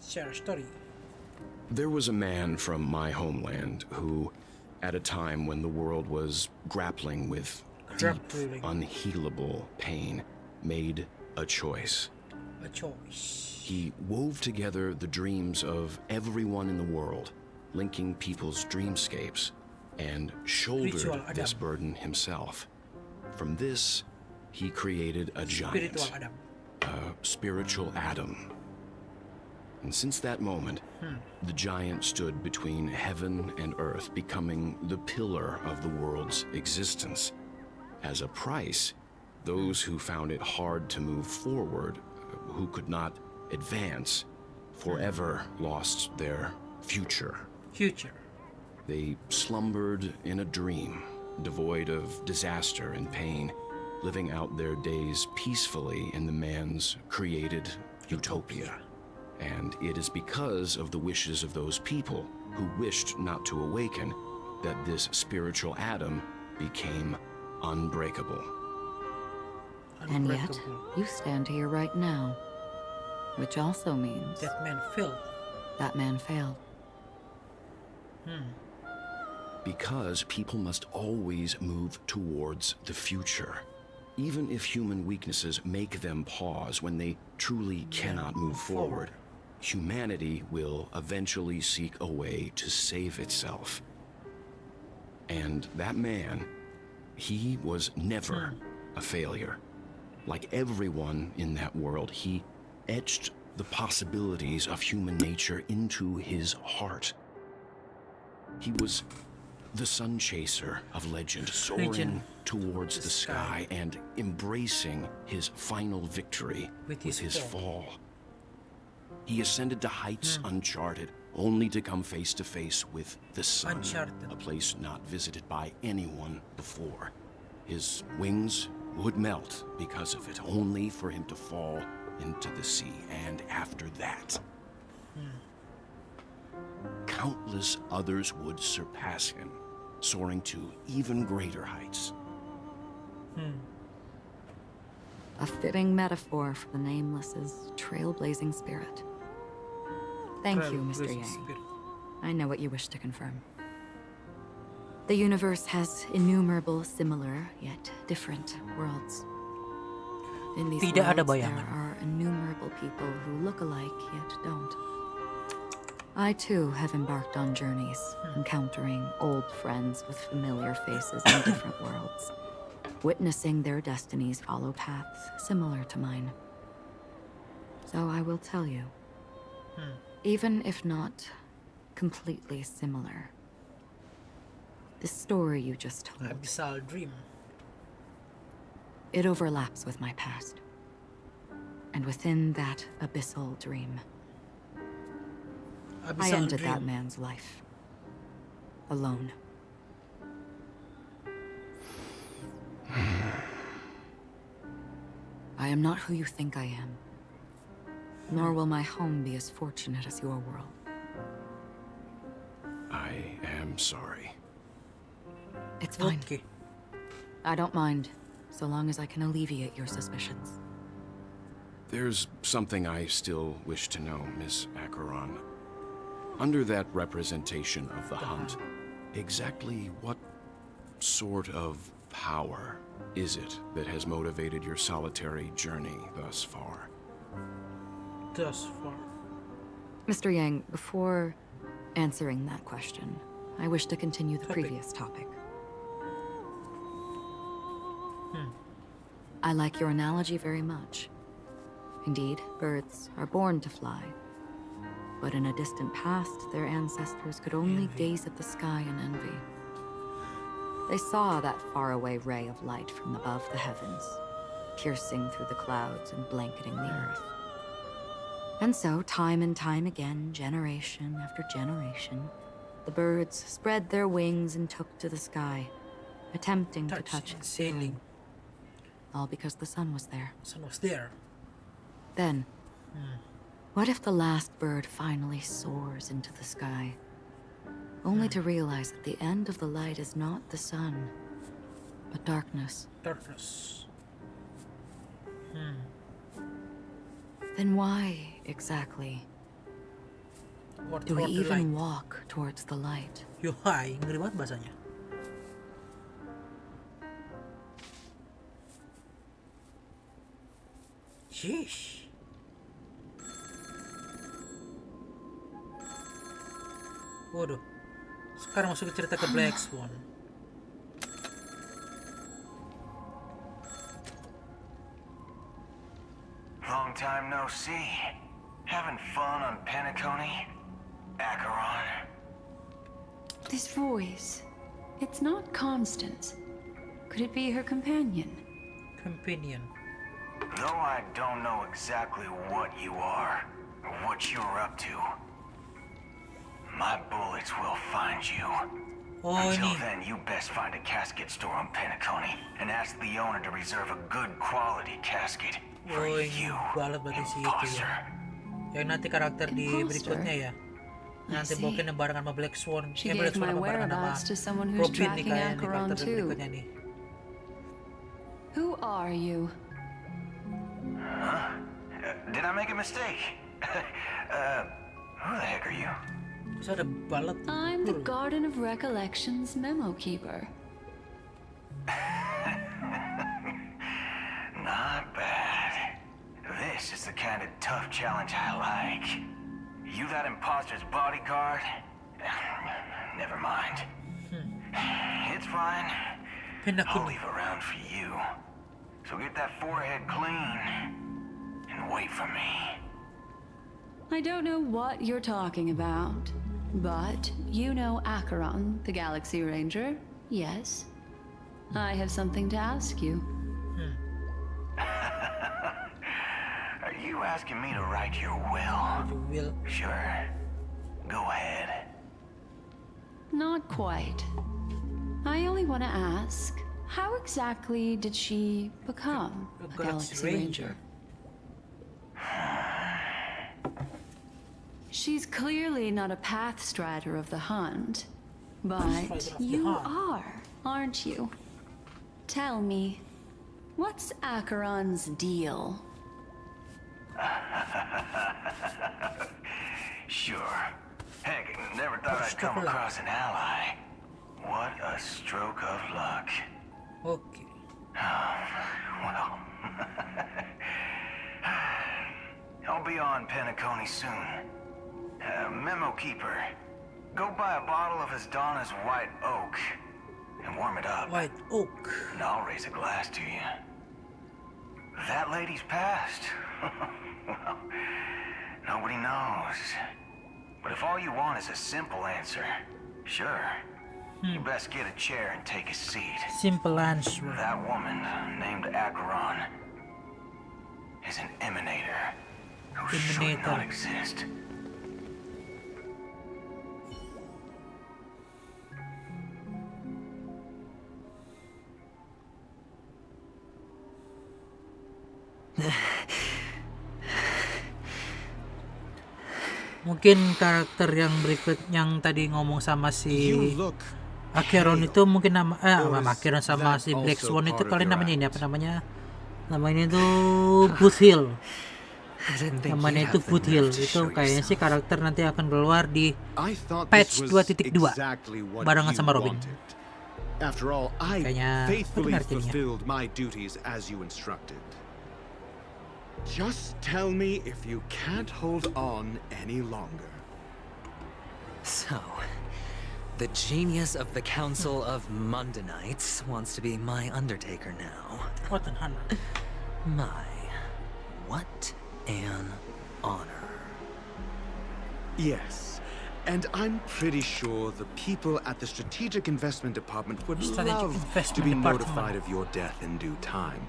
Share a story. There was a man from my homeland who, at a time when the world was grappling with deep, unhealable pain, made a choice. He wove together the dreams of everyone in the world, linking people's dreamscapes, and shouldered this burden himself. From this, he created a giant, a spiritual Adam. And since that moment, the giant stood between heaven and earth, becoming the pillar of the world's existence. As a price, those who found it hard to move forward, who could not advance, forever lost their future. They slumbered in a dream, devoid of disaster and pain, living out their days peacefully in the man's created utopia. And it is because of the wishes of those people who wished not to awaken that this spiritual Adam became unbreakable. And yet, you stand here right now. Which also means... That man failed. That man failed. Because people must always move towards the future. Even if human weaknesses make them pause when they truly cannot move forward, humanity will eventually seek a way to save itself. And that man, he was never a failure. Like everyone in that world, he etched the possibilities of human nature into his heart. He was the sun chaser of legend, soaring towards the sky and embracing his final victory with his fall. He ascended to heights uncharted, only to come face to face with the sun, a place not visited by anyone before. His wings would melt because of it, only for him to fall into the sea. And after that, countless others would surpass him, soaring to even greater heights. A fitting metaphor for the Nameless's trailblazing spirit. Thank you, Mr. Yang. I know what you wish to confirm. The universe has innumerable similar, yet different worlds. In these worlds, there are innumerable people who look alike, yet don't. I too have embarked on journeys, encountering old friends with familiar faces in different worlds, witnessing their destinies follow paths similar to mine. So I will tell you, even if not completely similar, the story you just told, Abyssal dream. It overlaps with my past. And within that abyssal dream, I ended that man's life. Alone. I am not who you think I am. Nor will my home be as fortunate as your world. I am sorry. It's fine. I don't mind, so long as I can alleviate your suspicions. There's something I still wish to know, Miss Acheron. Under that representation of the hunt, exactly what sort of power is it that has motivated your solitary journey thus far? Thus far. Mr. Yang, before answering that question, I wish to continue the previous topic. I like your analogy very much. Indeed, birds are born to fly. But in a distant past, their ancestors could only gaze at the sky in envy. They saw that faraway ray of light from above the heavens, piercing through the clouds and blanketing the earth. And so, time and time again, generation after generation, the birds spread their wings and took to the sky, attempting to touch the ceiling. All because the sun was there. Sun was there. Then, what if the last bird finally soars into the sky, only to realize that the end of the light is not the sun, but darkness? Darkness. Then why, exactly, do we even walk towards the light? Yo, hai, ngeri banget bahasanya. Sheesh. Waduh. Sekarang masuk ke cerita ke Black Swan. Long time no see. Having fun on Penacony? Acheron? This voice, it's not Constance. Could it be her companion? Companion. Though I don't know exactly what you are, or what you're up to, my bullets will find you. Until then, you best find a casket store on Penacony and ask the owner to reserve a good quality casket for you, imposter. Yang nanti karakter di berikutnya ya. Nanti mungkin barengan sama Black Swan. She Black gave Swan my barengan sama whereabouts to someone who's Robin nih tracking kayaknya nih Acheron karakter too. berikutnya nih. Who are you? Huh? Did I make a mistake? Who the heck are you? I'm the Garden of Recollection's memo keeper. Not bad. This is the kind of tough challenge I like. You that imposter's bodyguard? Never mind. It's fine. I'll leave around for you. So get that forehead clean and wait for me. I don't know what you're talking about, but you know Acheron, the Galaxy Ranger, yes? I have something to ask you. Are you asking me to write your will? Sure. Go ahead. Not quite. I only want to ask, how exactly did she become a Galaxy Ranger? She's clearly not a path strider of the hunt, but you are, aren't you? Tell me, what's Acheron's deal? Sure. Heck, never thought I'd come across an ally. What a stroke of luck. Okay. Well, I'll be on Penacony soon. Memo keeper, go buy a bottle of his Donna's White Oak and warm it up. White Oak. And I'll raise a glass to you. That lady's passed. Well, nobody knows. But if all you want is a simple answer, sure. You best get a chair and take a seat. Simple answer. That woman named Acheron is an emanator who should not exist. Mungkin karakter yang berikut yang tadi ngomong sama si Acheron itu mungkin Acheron sama si Black Swan itu kalian namanya ini apa namanya? Namanya itu Foothill. Namanya itu Foothill. Itu kayaknya sih karakter nanti akan keluar di patch 2.2 barengan sama Robin. After all, I Kayaknya faithfully benar jadinya. fulfilled my duties as you instructed. Just tell me if you can't hold on any longer. So, the genius of the Council of Mundanites wants to be my Undertaker now. What an honor. My, what an honor. Yes, and I'm pretty sure the people at the Strategic Investment Department would love to be notified of your death in due time.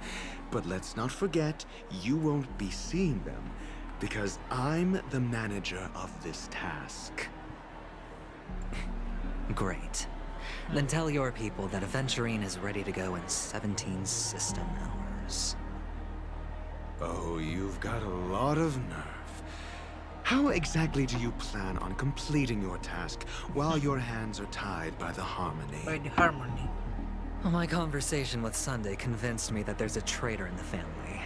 But let's not forget, you won't be seeing them, because I'm the manager of this task. Great. Then tell your people that Aventurine is ready to go in 17 system hours. Oh, you've got a lot of nerve. How exactly do you plan on completing your task while your hands are tied by the harmony? By the harmony. My conversation with Sunday convinced me that there's a traitor in the family.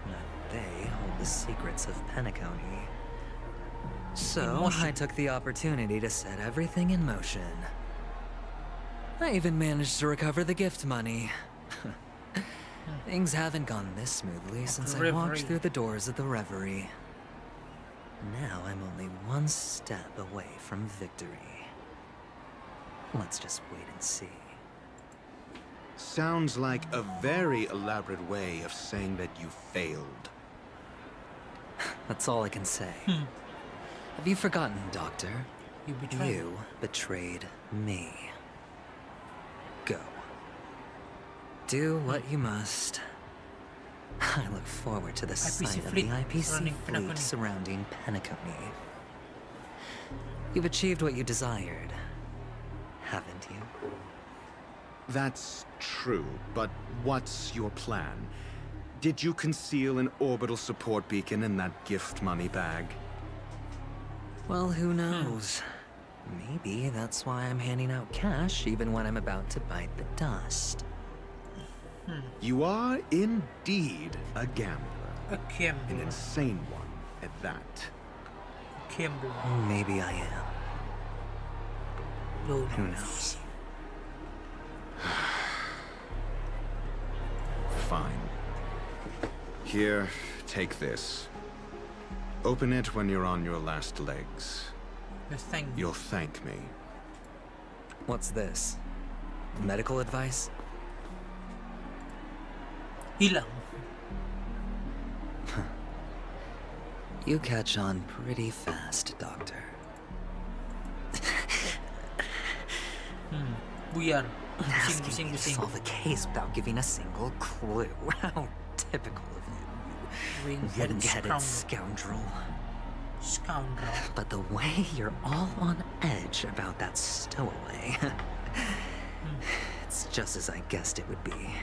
That they hold the secrets of Penacony. So, I took the opportunity to set everything in motion. I even managed to recover the gift money. Things haven't gone this smoothly since I walked through the doors of the Reverie. Now I'm only one step away from victory. Let's just wait and see. Sounds like a very elaborate way of saying that you failed. That's all I can say. Have you forgotten, Doctor? You betrayed me. Go. Do what you must. I look forward to the sight of the IPC fleet surrounding Penacony. You've achieved what you desired, haven't you? That's true, but what's your plan? Did you conceal an orbital support beacon in that gift money bag? Well, who knows? Maybe that's why I'm handing out cash even when I'm about to bite the dust. You are indeed a gambler. A gambler. An insane one at that. Gambler. Maybe I am. Who knows? Fine. Here, take this. Open it when you're on your last legs. You'll thank me. What's this? Medical advice? Hilang. You catch on pretty fast, Doctor. Buyar. Asking me to solve a case without giving a single clue. How typical of you, you red-headed scoundrel. But the way you're all on edge about that stowaway, it's just as I guessed it would be.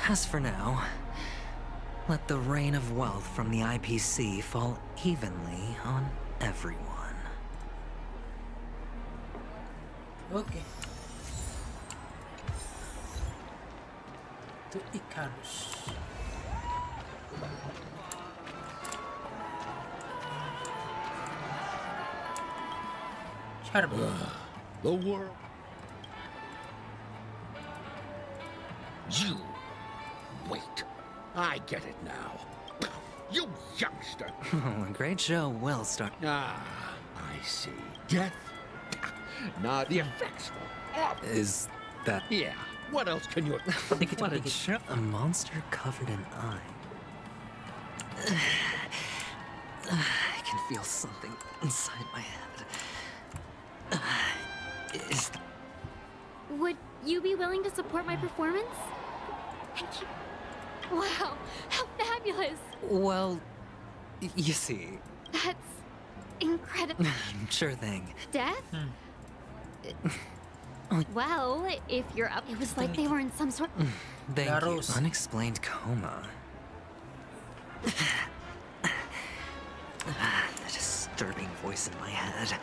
As for now, let the rain of wealth from the IPC fall evenly on everyone. Okay. To Icarus. The world. You. Wait. I get it now. You youngster. Great show will start. Ah, I see. Death. Not the effects. Is that... Yeah. What else can you... What a show. A monster covered in eye. I can feel something inside my head. Would you be willing to support my performance? Thank you. Wow, how fabulous! Well, you see... That's incredible. Sure thing. Death? Well, if you're up, it was like they were in some sort. Thank you. Unexplained coma. The disturbing voice in my head.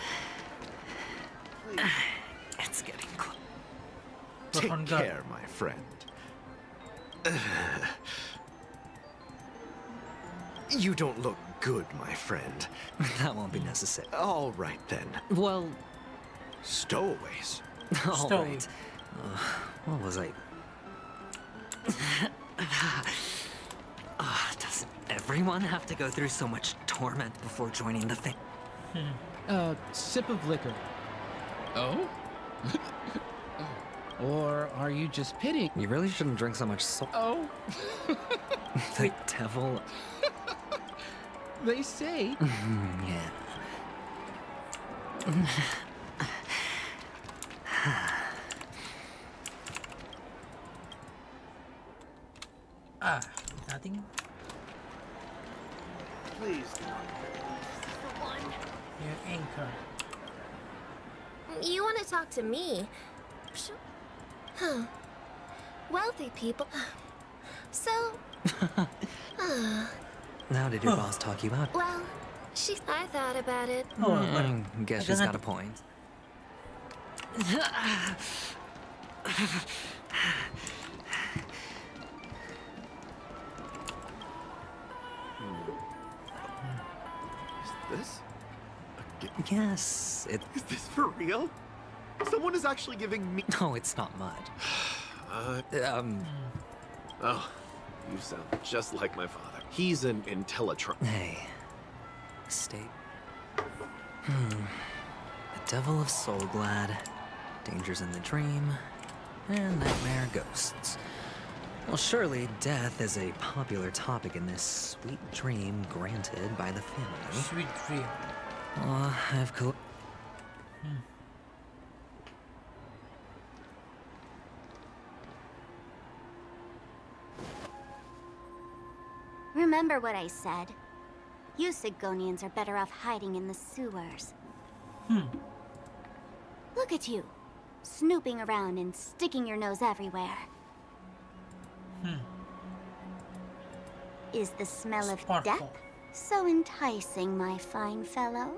It's getting close. Take care, my friend. You don't look good, my friend. That won't be necessary. All right, then. Well... Stowaways. All right. What was I... Does everyone have to go through so much torment before joining the thing? Sip of liquor. Oh? Or are you just pitying? You really shouldn't drink so much salt. Oh? The devil. They say. Yeah. Nothing. Please. Your anchor. You want to talk to me? Huh. Wealthy people. So... Now did your boss talk you out? Well, I thought about it. Guess she's got a point. Is this? Yes, it... Is this for real? Someone is actually giving me... No, it's not mud. Oh, you sound just like my father. He's an Intellatron. Hey, stay. The Devil of Soulglad, Dangers in the Dream, and Nightmare Ghosts. Well, surely death is a popular topic in this sweet dream granted by the family. Sweet dream. I've Remember what I said. You Sigonians are better off hiding in the sewers. Look at you, snooping around and sticking your nose everywhere. Is the smell of death so enticing, my fine fellow?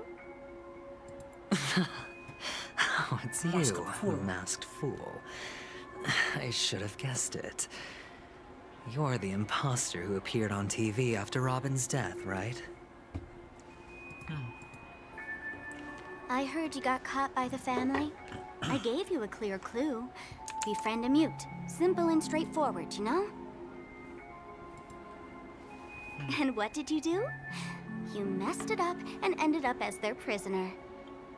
Oh, it's you, masked fool. I should have guessed it. You're the imposter who appeared on TV after Robin's death, right? I heard you got caught by the family. I gave you a clear clue. Befriend a mute. Simple and straightforward, you know? And what did you do? You messed it up and ended up as their prisoner.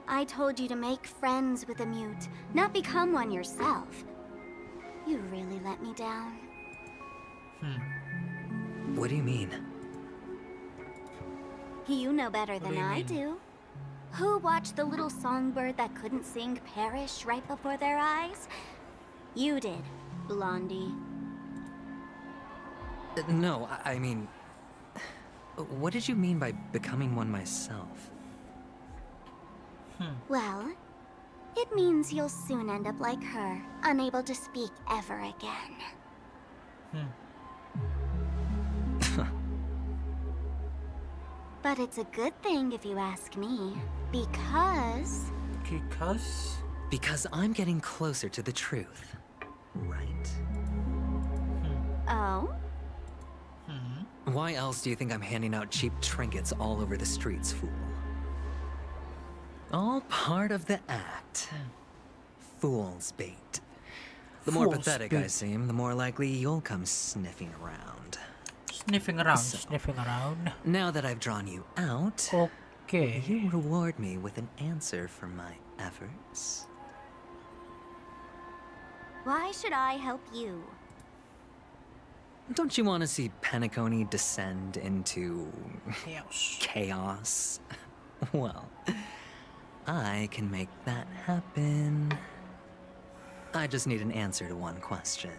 I told you to make friends with a mute, not become one yourself. You really let me down. What do you mean? You know better than I do. Who watched the little songbird that couldn't sing perish right before their eyes? You did, Blondie. No, I mean... What did you mean by becoming one myself? Well, it means you'll soon end up like her, unable to speak ever again. But it's a good thing if you ask me, because... Because I'm getting closer to the truth, right? Oh? Why else do you think I'm handing out cheap trinkets all over the streets, fool? All part of the act. Fool's bait. The more pathetic I seem, the more likely you'll come sniffing around. Sniffing around. Now that I've drawn you out, okay, you reward me with an answer for my efforts. Why should I help you? Don't you want to see Penacony descend into... chaos? Well, I can make that happen. I just need an answer to one question.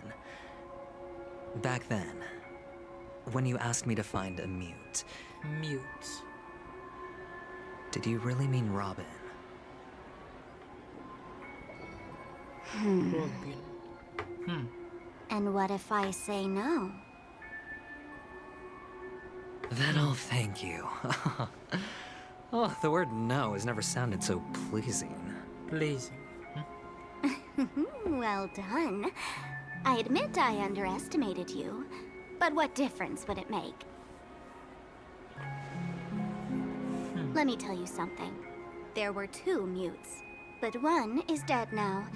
Back then, when you asked me to find a mute... Did you really mean Robin? And what if I say no? Then I'll thank you. Oh, the word no has never sounded so pleasing. Pleasing. Well done. I admit I underestimated you, but what difference would it make? Let me tell you something. There were 2 mutes, but one is dead now,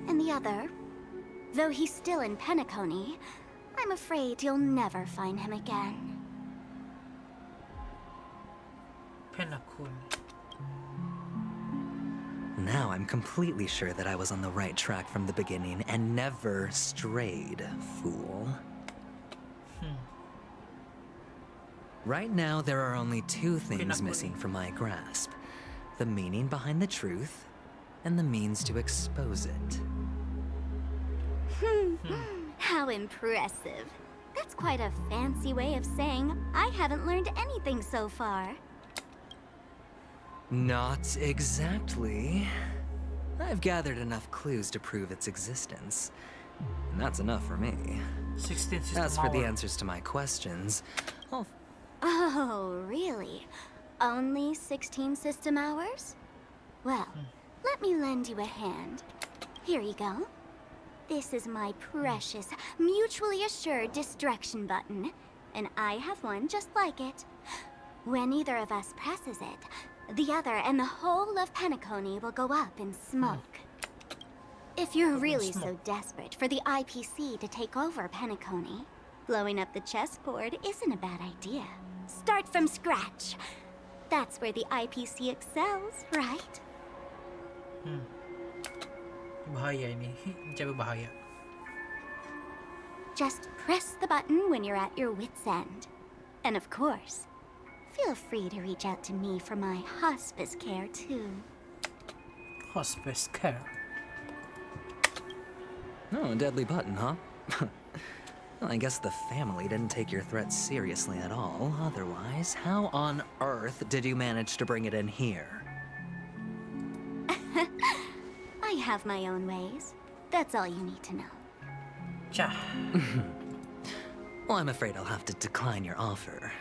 and the other, though he's still in Penacony, I'm afraid you'll never find him again. Penacony. Now I'm completely sure that I was on the right track from the beginning and never strayed, fool. Right now, there are only 2 things missing from my grasp. The meaning behind the truth, and the means to expose it. How impressive. That's quite a fancy way of saying I haven't learned anything so far. Not exactly. I've gathered enough clues to prove its existence. And that's enough for me. 16 system As for the hour. answers to my questions, I'll... Oh, really? Only 16 system hours? Well, let me lend you a hand. Here you go. This is my precious, mutually assured destruction button, and I have one just like it. When either of us presses it, the other and the whole of Penacony will go up in smoke. If you're really so desperate for the IPC to take over Penacony, blowing up the chessboard isn't a bad idea. Start from scratch. That's where the IPC excels, right? Bahaya ini. Coba bahaya. Just press the button when you're at your wit's end. And of course, feel free to reach out to me for my hospice care too. Hospice care. Oh, a deadly button, huh? Well, I guess the family didn't take your threat seriously at all. Otherwise, how on earth did you manage to bring it in here? I have my own ways. That's all you need to know. Cha. Well, I'm afraid I'll have to decline your offer.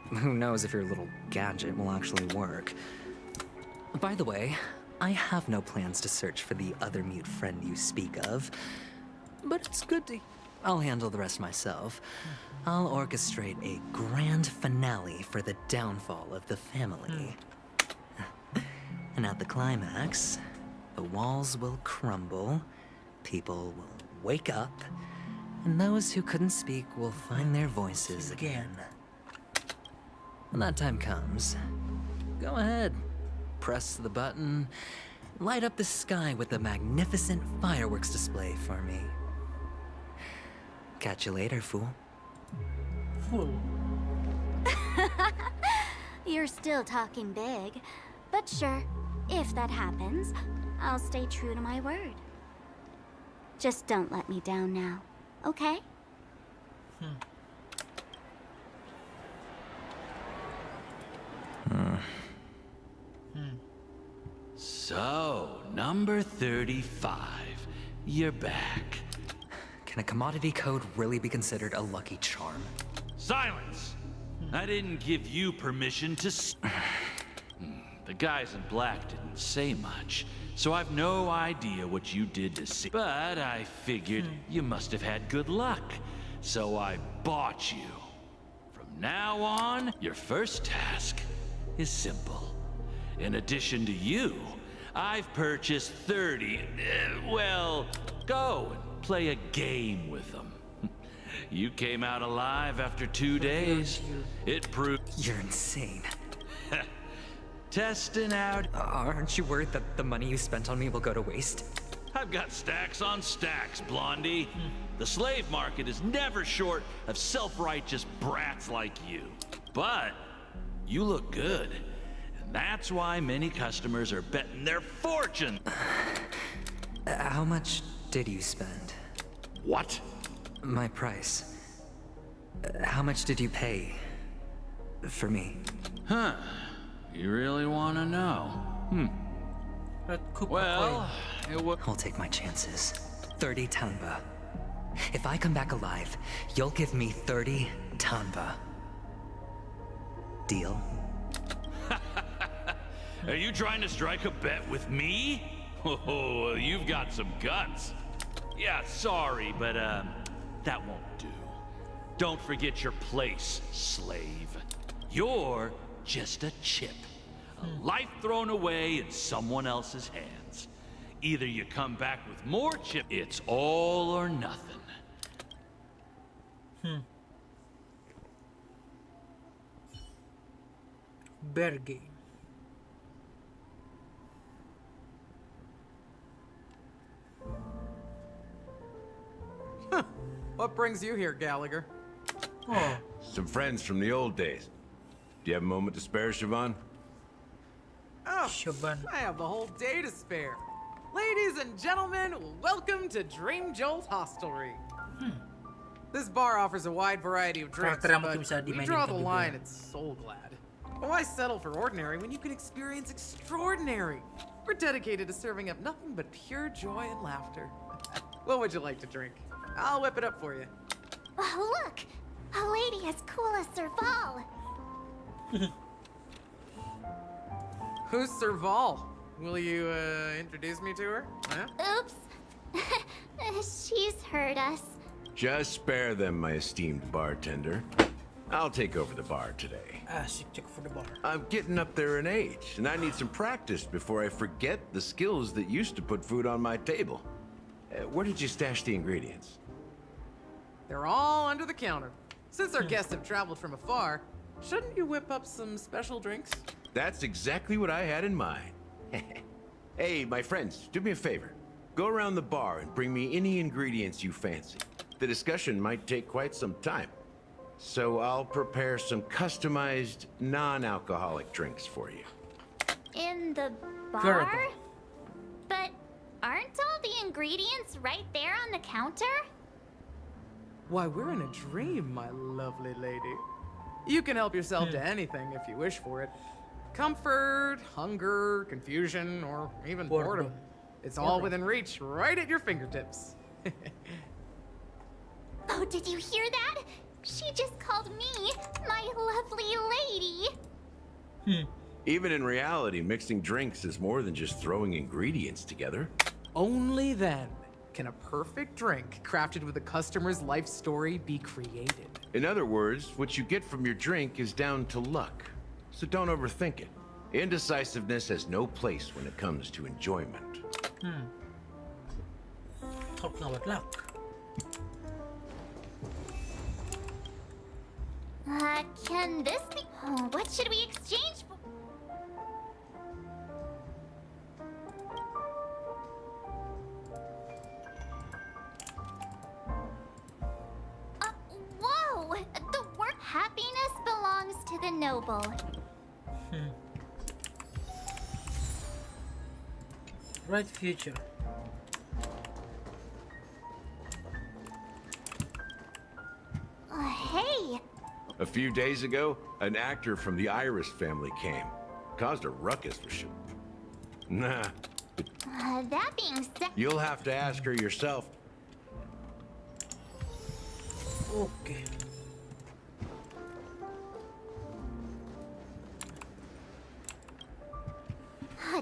Who knows if your little gadget will actually work. By the way, I have no plans to search for the other mute friend you speak of. But it's good to... I'll handle the rest myself. I'll orchestrate a grand finale for the downfall of the family. And at the climax, the walls will crumble, people will wake up, and those who couldn't speak will find their voices again. When that time comes, go ahead, press the button, light up the sky with a magnificent fireworks display for me. Catch you later, fool. Fool. You're still talking big, but sure, if that happens, I'll stay true to my word. Just don't let me down now, okay? So, number 35. You're back. Can a commodity code really be considered a lucky charm? Silence! I didn't give you permission to The guys in black didn't say much, so I've no idea what you did to see. But I figured you must have had good luck, so I bought you. From now on, your first task is simple. In addition to you, I've purchased 30, well, go and play a game with them. You came out alive after 2 days. It proved... You're insane. Testing out... Aren't you worried that the money you spent on me will go to waste? I've got stacks on stacks, Blondie. The slave market is never short of self-righteous brats like you. But you look good. And that's why many customers are betting their fortune. How much did you spend? What? My price. How much did you pay for me? Huh. You really want to know? Well, I'll take my chances. 30 tanba. If I come back alive, you'll give me 30 tanba. Deal? Are you trying to strike a bet with me? Oh, you've got some guts. Yeah, sorry, but that won't do. Don't forget your place, slave. You're just a chip. A life thrown away in someone else's hands. Either you come back with more chip, it's all or nothing. Bear game. What brings you here, Gallagher? Oh. Some friends from the old days. Do you have a moment to spare, Siobhan? Oh, I have the whole day to spare. Ladies and gentlemen, welcome to Dream Jolt Hostelry. This bar offers a wide variety of drinks, but we draw the line at Soul Glad. Why settle for ordinary when you can experience extraordinary? We're dedicated to serving up nothing but pure joy and laughter. What would you like to drink? I'll whip it up for you. Oh, look! A lady as cool as Serval. Who's Serval? Will you, introduce me to her? Huh? Oops. She's heard us. Just spare them, my esteemed bartender. I'll take over the bar today. Check for the bar. I'm getting up there in age, and I need some practice before I forget the skills that used to put food on my table. Where did you stash the ingredients? They're all under the counter. Since our guests have traveled from afar, shouldn't you whip up some special drinks? That's exactly what I had in mind. Hey, my friends, do me a favor. Go around the bar and bring me any ingredients you fancy. The discussion might take quite some time. So I'll prepare some customized, non-alcoholic drinks for you. In the bar? But aren't all the ingredients right there on the counter? Why, we're in a dream, my lovely lady. You can help yourself to anything if you wish for it. Comfort, hunger, confusion, or even boredom. It's all within reach, right at your fingertips. Oh, did you hear that? She just called me my lovely lady. Even in reality, mixing drinks is more than just throwing ingredients together. Only then can a perfect drink crafted with a customer's life story be created. In other words, what you get from your drink is down to luck. So don't overthink it. Indecisiveness has no place when it comes to enjoyment. Talking about luck. Can this be... Oh, what should we exchange for? Whoa! The word happiness belongs to the noble. Right future. Hey! A few days ago, an actor from the Iris family came. Caused a ruckus for sure. Nah. That being said... You'll have to ask her yourself. Okay.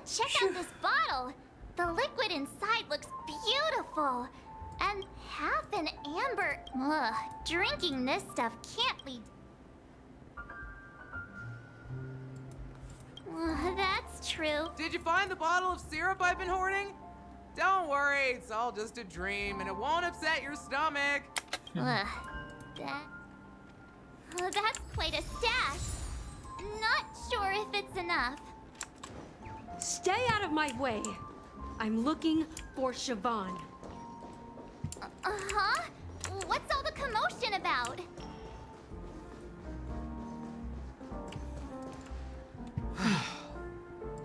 Check out this bottle. The liquid inside looks beautiful. And half an amber. Ugh, drinking this stuff can't lead... That's true. Did you find the bottle of syrup I've been hoarding? Don't worry, it's all just a dream, and it won't upset your stomach. That's quite a stash. Not sure if it's enough. Stay out of my way. I'm looking for Siobhan. Uh-huh? What's all the commotion about?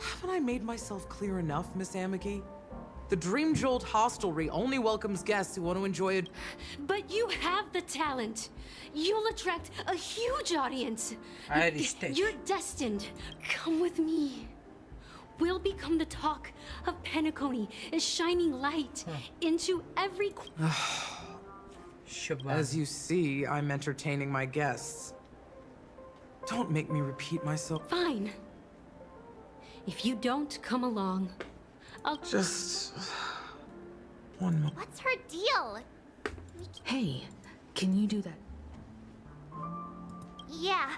Haven't I made myself clear enough, Miss Amiki? The Dream Jolt Hostelry only welcomes guests who want to enjoy it. But you have the talent. You'll attract a huge audience. I had a stage. You're destined. Come with me. will become the talk of Penacony, a shining light into every... As you see, I'm entertaining my guests. Don't make me repeat myself. Fine. If you don't come along, I'll... Just... one more. What's her deal? Hey, can you do that? Yeah,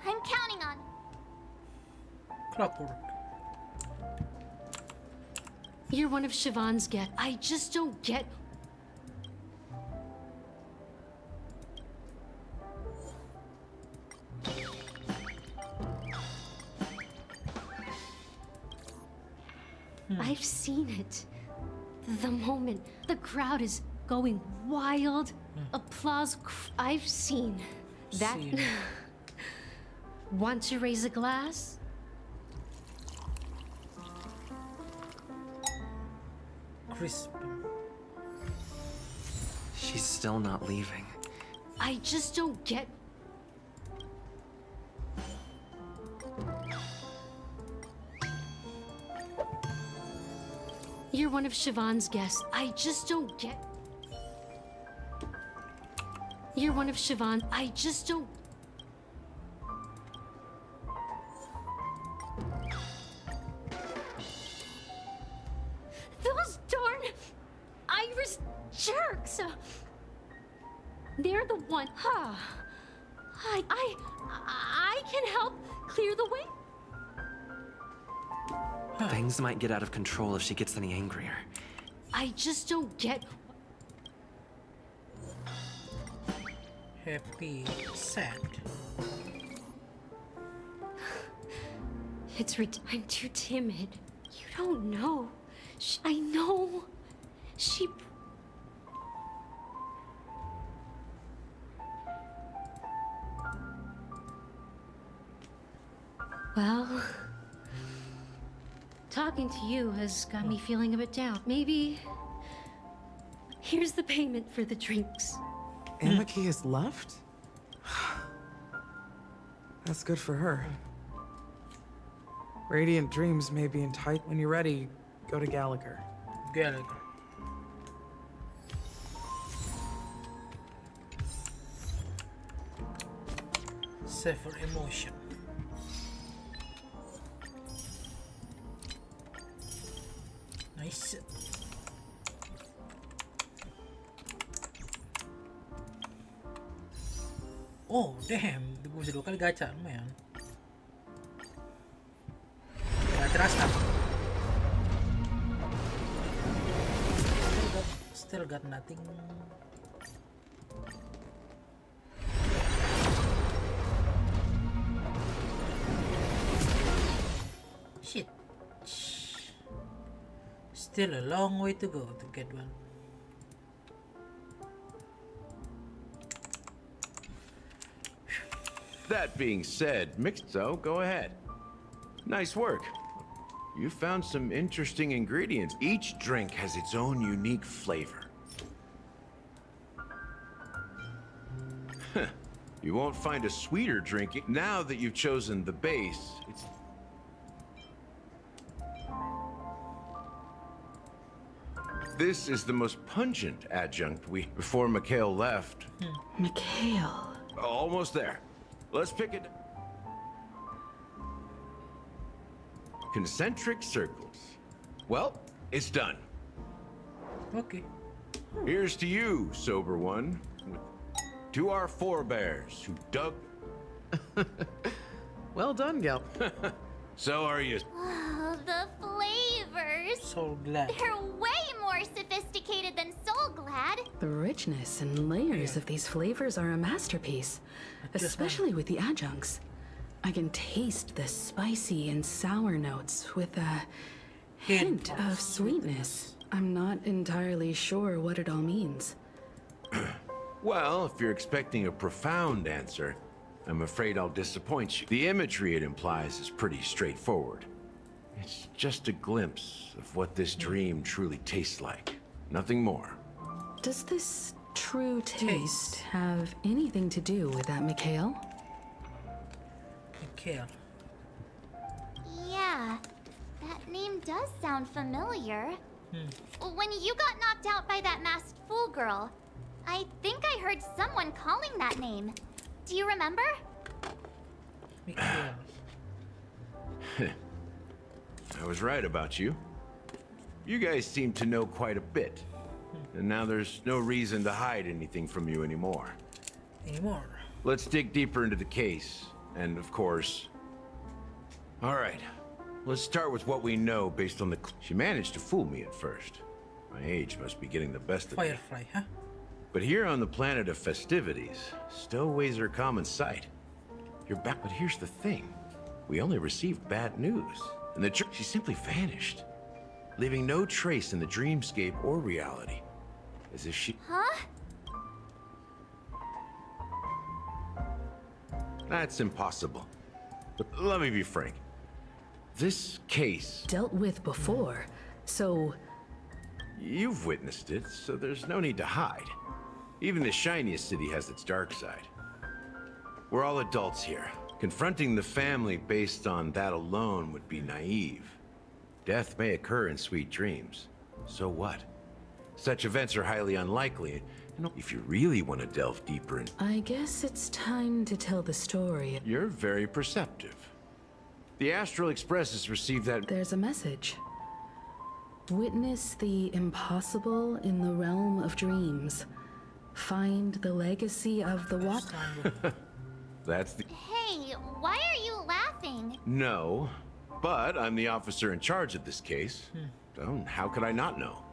I'm counting on. Clockwork. You're one of Siobhan's guests. I just don't get... I've seen it. The moment the crowd is going wild, applause. I've seen that. Want to raise a glass? Crisp. She's still not leaving. I just don't get... You're one of Siobhan's guests. I just don't get... You're one of Siobhan. I just don't... Those darn Irish jerks! They're the one... I can help clear the way. Things might get out of control if she gets any angrier. I just don't get... Happy, sad. I'm too timid. You don't know. I know. She... Well... Talking to you has got me feeling a bit down. Maybe... Here's the payment for the drinks. Amaki has left? That's good for her. Radiant dreams may be in tight. When you're ready, go to Gallagher. Gallagher. Suffer emotion. Nice. Oh, damn. Bisa 2 kali gacha, lumayan. Ya, terasa. Still got nothing. Shit. Still a long way to go to get one. That being said, so go ahead. Nice work. You found some interesting ingredients. Each drink has its own unique flavor. You won't find a sweeter drink now that you've chosen the base. This is the most pungent adjunct before Mikhail left. Mikhail. Almost there. Let's pick it. Concentric circles. Well, it's done. Okay. Here's to you, sober one. To our forebears who dug... Well done, Gal. So are you. Oh, the flavors. So glad. They're way more sophisticated than Soul Glad. The richness and layers of these flavors are a masterpiece, especially with the adjuncts. I can taste the spicy and sour notes with a hint of sweetness. I'm not entirely sure what it all means. Well, if you're expecting a profound answer, I'm afraid I'll disappoint you. The imagery it implies is pretty straightforward. It's just a glimpse of what this dream truly tastes like. Nothing more. Does this true taste have anything to do with that Mikhail? Mikhail. Yeah, that does sound familiar. When you got knocked out by that masked fool girl, I think I heard someone calling that name. Do you remember? I was right about you. You guys seem to know quite a bit. And now there's no reason to hide anything from you anymore. Let's dig deeper into the case. And of course... Alright, let's start with what we know based on the... She managed to fool me at first. My age must be getting the best of me. Firefly, huh? But here on the planet of festivities, stowaways are common sight. You're back, but here's the thing. We only received bad news. And she simply vanished, leaving no trace in the dreamscape or reality. As if she... Huh? That's impossible. But let me be frank. This case... Dealt with before, so... You've witnessed it, so there's no need to hide. Even the shiniest city has its dark side. We're all adults here. Confronting the family based on that alone would be naive. Death may occur in sweet dreams. So what? Such events are highly unlikely. If you really want to delve deeper in... I guess it's time to tell the story. You're very perceptive. The Astral Express has received that... There's a message. Witness the impossible in the realm of dreams. Find the legacy of the watch. That's the... Hey, why are you laughing? No, but I'm the officer in charge of this case. So how could I not know?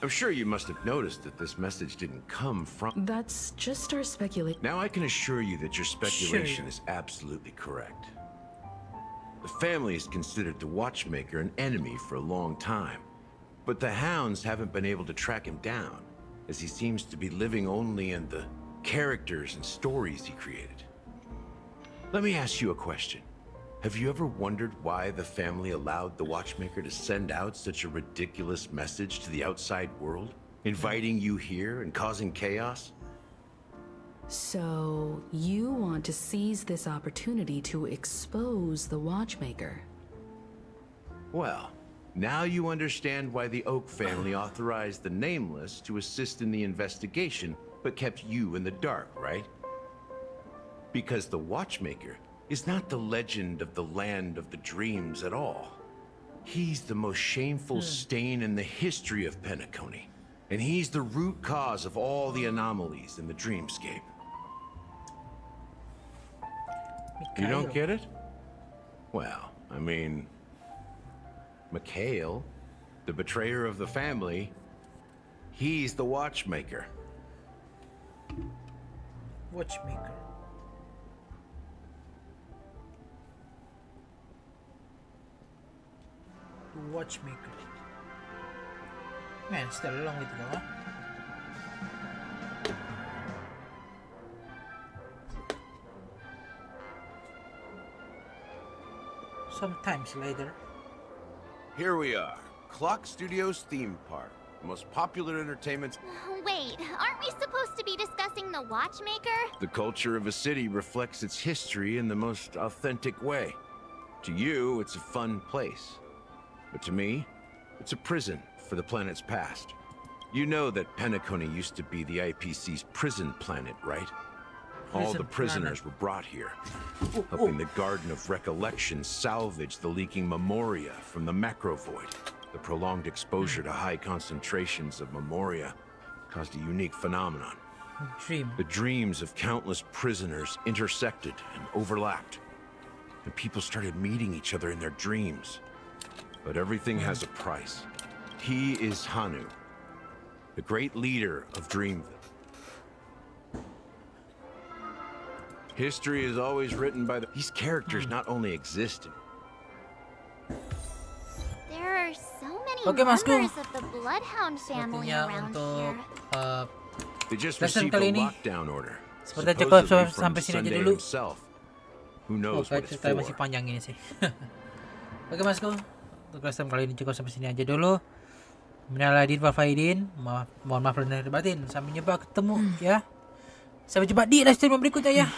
I'm sure you must have noticed that this message didn't come from... That's just our speculation. Now I can assure you that your speculation is absolutely correct. The family has considered the watchmaker an enemy for a long time, but the hounds haven't been able to track him down, as he seems to be living only in the characters and stories he created. Let me ask you a question. Have you ever wondered why the family allowed the watchmaker to send out such a ridiculous message to the outside world, inviting you here and causing chaos? So, you want to seize this opportunity to expose the watchmaker? Well, now you understand why the Oak family authorized the Nameless to assist in the investigation, but kept you in the dark, right? Because the watchmaker is not the legend of the land of the dreams at all. He's the most shameful stain in the history of Penacony, and he's the root cause of all the anomalies in the dreamscape. You don't get it? Well, I mean, Mikhail, the betrayer of the family, he's the watchmaker. Watchmaker. Watchmaker. Man, still a long way to go, huh? Sometimes later. Here we are, Clock Studios theme park, the most popular entertainment. Wait, aren't we supposed to be discussing the watchmaker? The culture of a city reflects its history in the most authentic way. To you, it's a fun place. But to me, it's a prison for the planet's past. You know that Penacony used to be the IPC's prison planet, right? All the prisoners were brought here, helping the Garden of Recollection salvage the leaking memoria from the macrovoid. The prolonged exposure to high concentrations of memoria caused a unique phenomenon. The dreams of countless prisoners intersected and overlapped, and people started meeting each other in their dreams. But everything has a price. He is Hanu, the great leader of Dreamville. History is always written by these characters not only existed. There are so many Oke, Masku. members of the Bloodhound family Sepertinya around untuk here. They just lesson received a kali ini lockdown order. sepertinya cukup supposedly from sampai sini aja Sunday dulu. himself. Who Oh, knows what kayak it's ceritanya for? masih panjang ini sih. Oke, Masku. Untuk lesson kali ini cukup sampai sini aja dulu. Minal aidin wal faizin. Mohon maaf lahir batin. Sampai jumpa ketemu ya. Sampai jumpa di live stream berikutnya ya.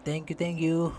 Thank you.